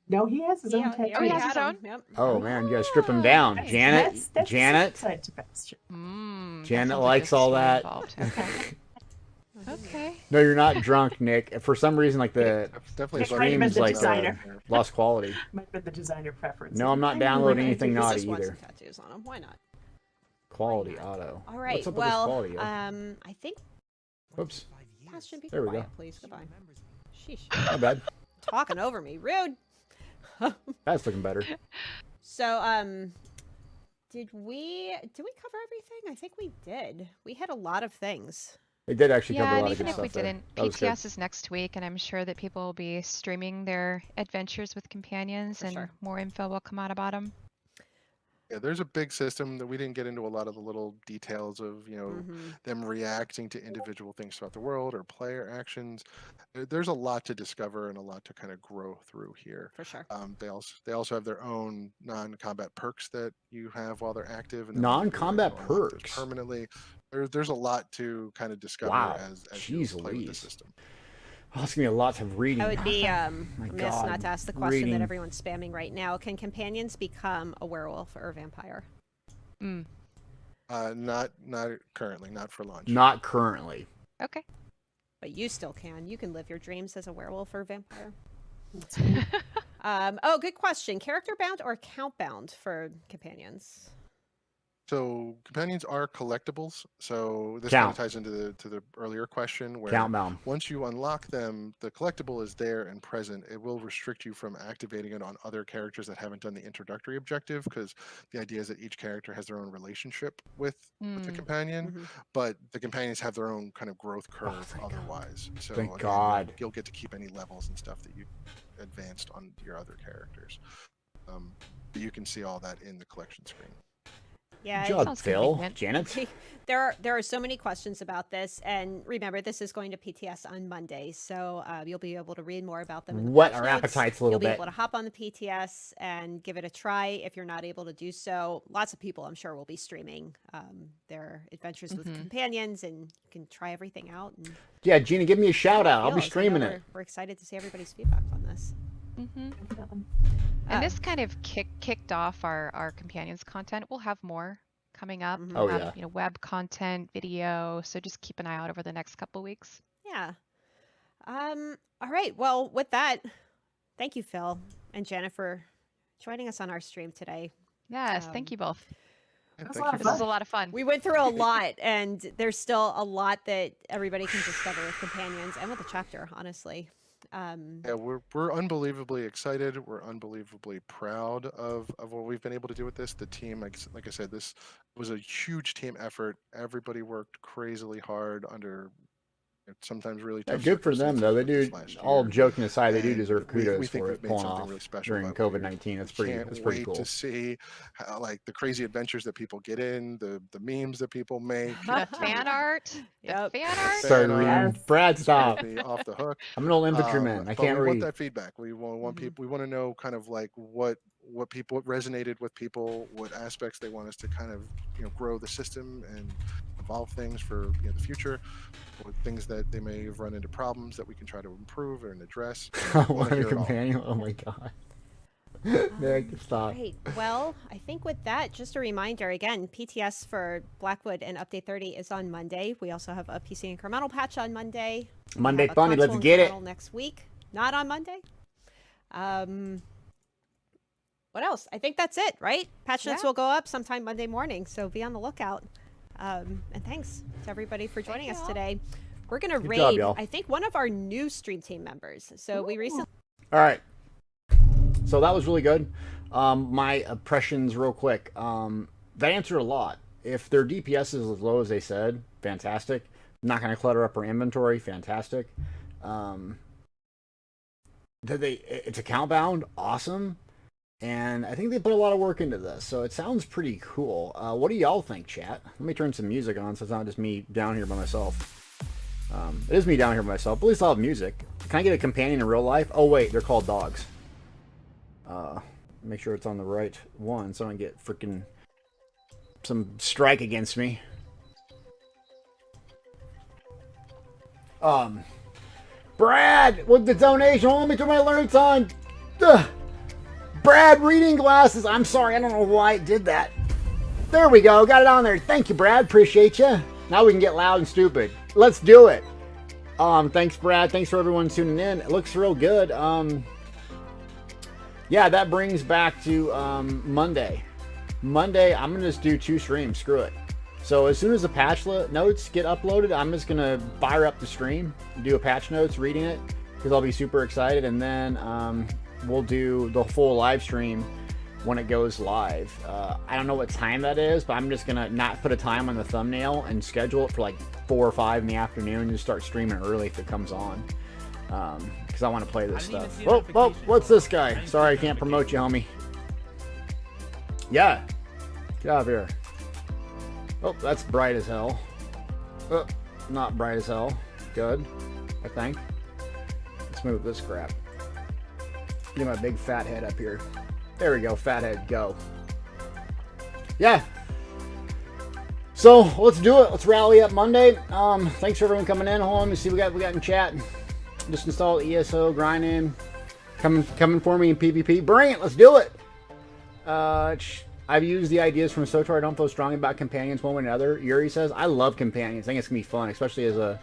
No, he has his own tattoo. Oh, he has his own? Yep. Oh man, you gotta strip him down. Nice. Janet. Janet likes all that. Okay. Okay. No, you're not drunk, Nick. For some reason, like the streams lost quality. Might have been the designer preference. No, I'm not downloading anything naughty either. Tattoos on him. Why not? Quality auto. All right. What's up with this quality? I think. Whoops. Bastion, be there we quiet, go. Please, goodbye. Sheesh. Not bad. Talking over me, rude. That's looking better. So, did we cover everything? I think we did. We had a lot of things. It did actually cover a lot of good stuff. Yeah, and even if we didn't, PTS is next week, and I'm sure that people will be streaming their adventures with companions, and more info will come out about them. Yeah, there's a big system that we didn't get into a lot of the little details of, them reacting to individual things throughout the world or player actions. There's a lot to discover and a lot to kind of grow through here. For sure. They also have their own non-combat perks that you have while they're active, and non-combat perks permanently. There's a lot to kind of discover as you play with the system. Oh, it's gonna be a lot of reading. I would be remiss not to ask the question that everyone's spamming right now. Can companions become a werewolf or a vampire? Not currently, not for launch. Not currently. Okay. But you still can. You can live your dreams as a werewolf or a vampire. Good question. Character bound or account bound for companions? So companions are collectibles. So this kind of ties into the earlier question where once you unlock them, the collectible is there and present. It will restrict you from activating it on other characters that haven't done the introductory objective, because the idea is that each character has their own relationship with the companion, but the companions have their own kind of growth curve otherwise. So thank God. You'll get to keep any levels and stuff that you advanced on your other characters. You can see all that in the collection screen. Yeah, good job, Phil. Janet? There are so many questions about this, and remember, this is going to PTS on Monday, so you'll be able to read more about them. In the Whet our appetites a little bit. You'll be able to hop on the PTS and give it a try if you're not able to do so. Lots of people, I'm sure, will be streaming their adventures with companions, and you can try everything out. And yeah, Gina, give me a shout out. I'll be streaming it. We're excited to see everybody's feedback on this. And this kind of kicked off our companions content. We'll have more coming up. Oh, we'll have, web content, video. So just keep an eye out over the next couple of weeks. Yeah. All right. Well, with that, thank you, Phil and Jennifer, joining us on our stream today. Yes, thank you both. This was a lot of fun. We went through a lot, and there's still a lot that everybody can discover with companions and with the chapter, honestly. Yeah, we're unbelievably excited. We're unbelievably proud of what we've been able to do with this. The team, like I said, this was a huge team effort. Everybody worked crazily hard under sometimes really tough. Good for them, though. They do, all joking aside, they do deserve kudos for it pulling off really special during COVID-19. That's pretty cool. To see how, like, the crazy adventures that people get in, the memes that people make, the fan art. Yep. Fan art. Start reading. Brad, stop. Off the hook. I'm an old infantryman. I can't read. We want that feedback. We want people. We want to know kind of like what resonated with people, what aspects they want us to kind of grow the system and evolve things for the future, or things that they may have run into problems that we can try to improve and address. What a companion! Oh my God. Stop. Great. Well, I think with that, just a reminder again, PTS for Blackwood and Update 30 is on Monday. We also have a PC incremental patch on Monday. Monday funny, let's get it. Next week, not on Monday. What else? I think that's it, right? Patch notes will go up sometime Monday morning, so be on the lookout. And thanks to everybody for joining us today. We're going to raid, I think, one of our new stream team members. So we recently... All right. So that was really good. My impressions real quick. That answered a lot. If their DPS is as low as they said, fantastic. Not going to clutter up our inventory, fantastic. It's account bound, awesome. And I think they put a lot of work into this, so it sounds pretty cool. What do y'all think, chat? Let me turn some music on so it's not just me down here by myself. It is me down here by myself, but at least I'll have music. Can I get a companion in real life? Oh wait, they're called dogs. Make sure it's on the right one so I don't get freaking some strike against me. Brad, with the donation, hold me to my alerts on. Ugh. Brad, reading glasses. I'm sorry, I don't know why it did that. There we go, got it on there. Thank you, Brad, appreciate you. Now we can get loud and stupid. Let's do it. Thanks, Brad. Thanks for everyone tuning in. It looks real good. Yeah, that brings back to Monday. Monday, I'm gonna just do 2 streams. Screw it. So as soon as the patch notes get uploaded, I'm just gonna fire up the stream, do a patch notes, reading it, because I'll be super excited, and then we'll do the full live stream when it goes live. I don't know what time that is, but I'm just gonna not put a time on the thumbnail and schedule it for like 4 or 5 in the afternoon and just start streaming early if it comes on. Because I want to play this stuff. Oh, what's this guy? Sorry, I can't promote you, homie. Yeah. Get out of here. Oh, that's bright as hell. Oh, not bright as hell. Good, I think. Let's move this crap. Get my big fat head up here. There we go, fat head, go. Yeah. So let's do it. Let's rally up Monday. Thanks for everyone coming in. Hold on, let me see what we got in chat. Just install ESO, grinding. Coming for me in PvP. Bring it. Let's do it. I've used the ideas from SOTOR. I don't feel strongly about companions one way or another. Yuri says, I love companions. I think it's going to be fun, especially as a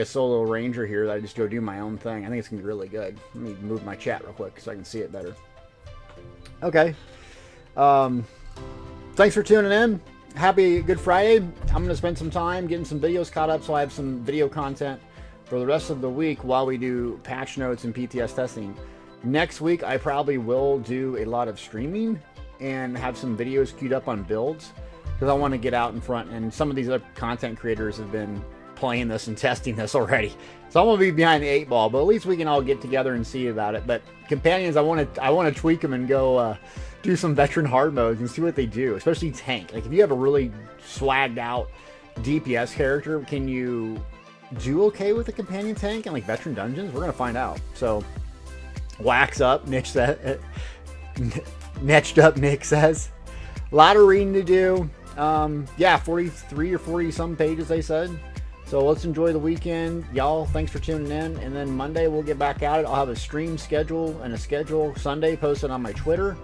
solo ranger here that I just go do my own thing. I think it's going to be really good. Let me move my chat real quick so I can see it better. Okay. Thanks for tuning in. Happy Good Friday. I'm going to spend some time getting some videos caught up so I have some video content for the rest of the week while we do patch notes and PTS testing. Next week, I probably will do a lot of streaming and have some videos queued up on builds because I want to get out in front, and some of these other content creators have been playing this and testing this already. So I'm going to be behind the 8 ball, but at least we can all get together and see about it. But companions, I want to tweak them and go do some veteran hard modes and see what they do, especially tank. Like if you have a really swagged out DPS character, can you do okay with a companion tank and like veteran dungeons? We're going to find out. So wax up, Nick said. Netched up, Nick says. A lot of reading to do. Yeah, 43 or 40 some pages they said. So let's enjoy the weekend. Y'all, thanks for tuning in. And then Monday we'll get back at it. I'll have a stream schedule and a schedule Sunday posted on my Twitter.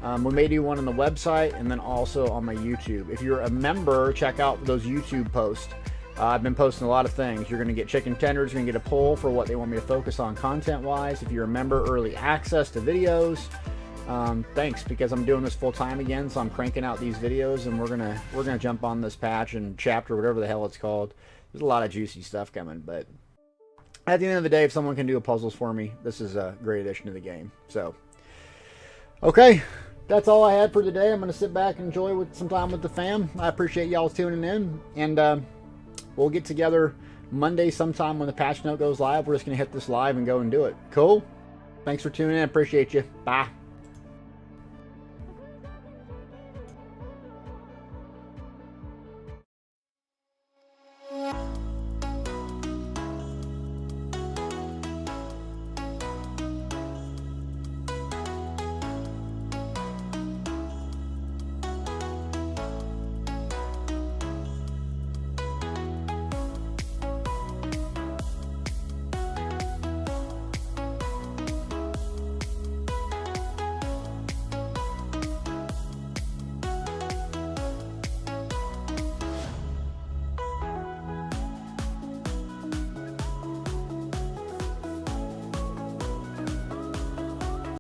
We may do one on the website and then also on my YouTube. If you're a member, check out those YouTube posts. I've been posting a lot of things. You're going to get chicken tenders. You're going to get a poll for what they want me to focus on content-wise. If you're a member, early access to videos. Thanks, because I'm doing this full time again, so I'm cranking out these videos, and we're gonna jump on this patch and chapter, whatever the hell it's called. There's a lot of juicy stuff coming, but at the end of the day, if someone can do puzzles for me, this is a great addition to the game. So, okay, that's all I had for today. I'm gonna sit back and enjoy some time with the fam. I appreciate y'all tuning in, and we'll get together Monday sometime when the patch note goes live. We're just gonna hit this live and go and do it. Cool. Thanks for tuning in. Appreciate you. Bye.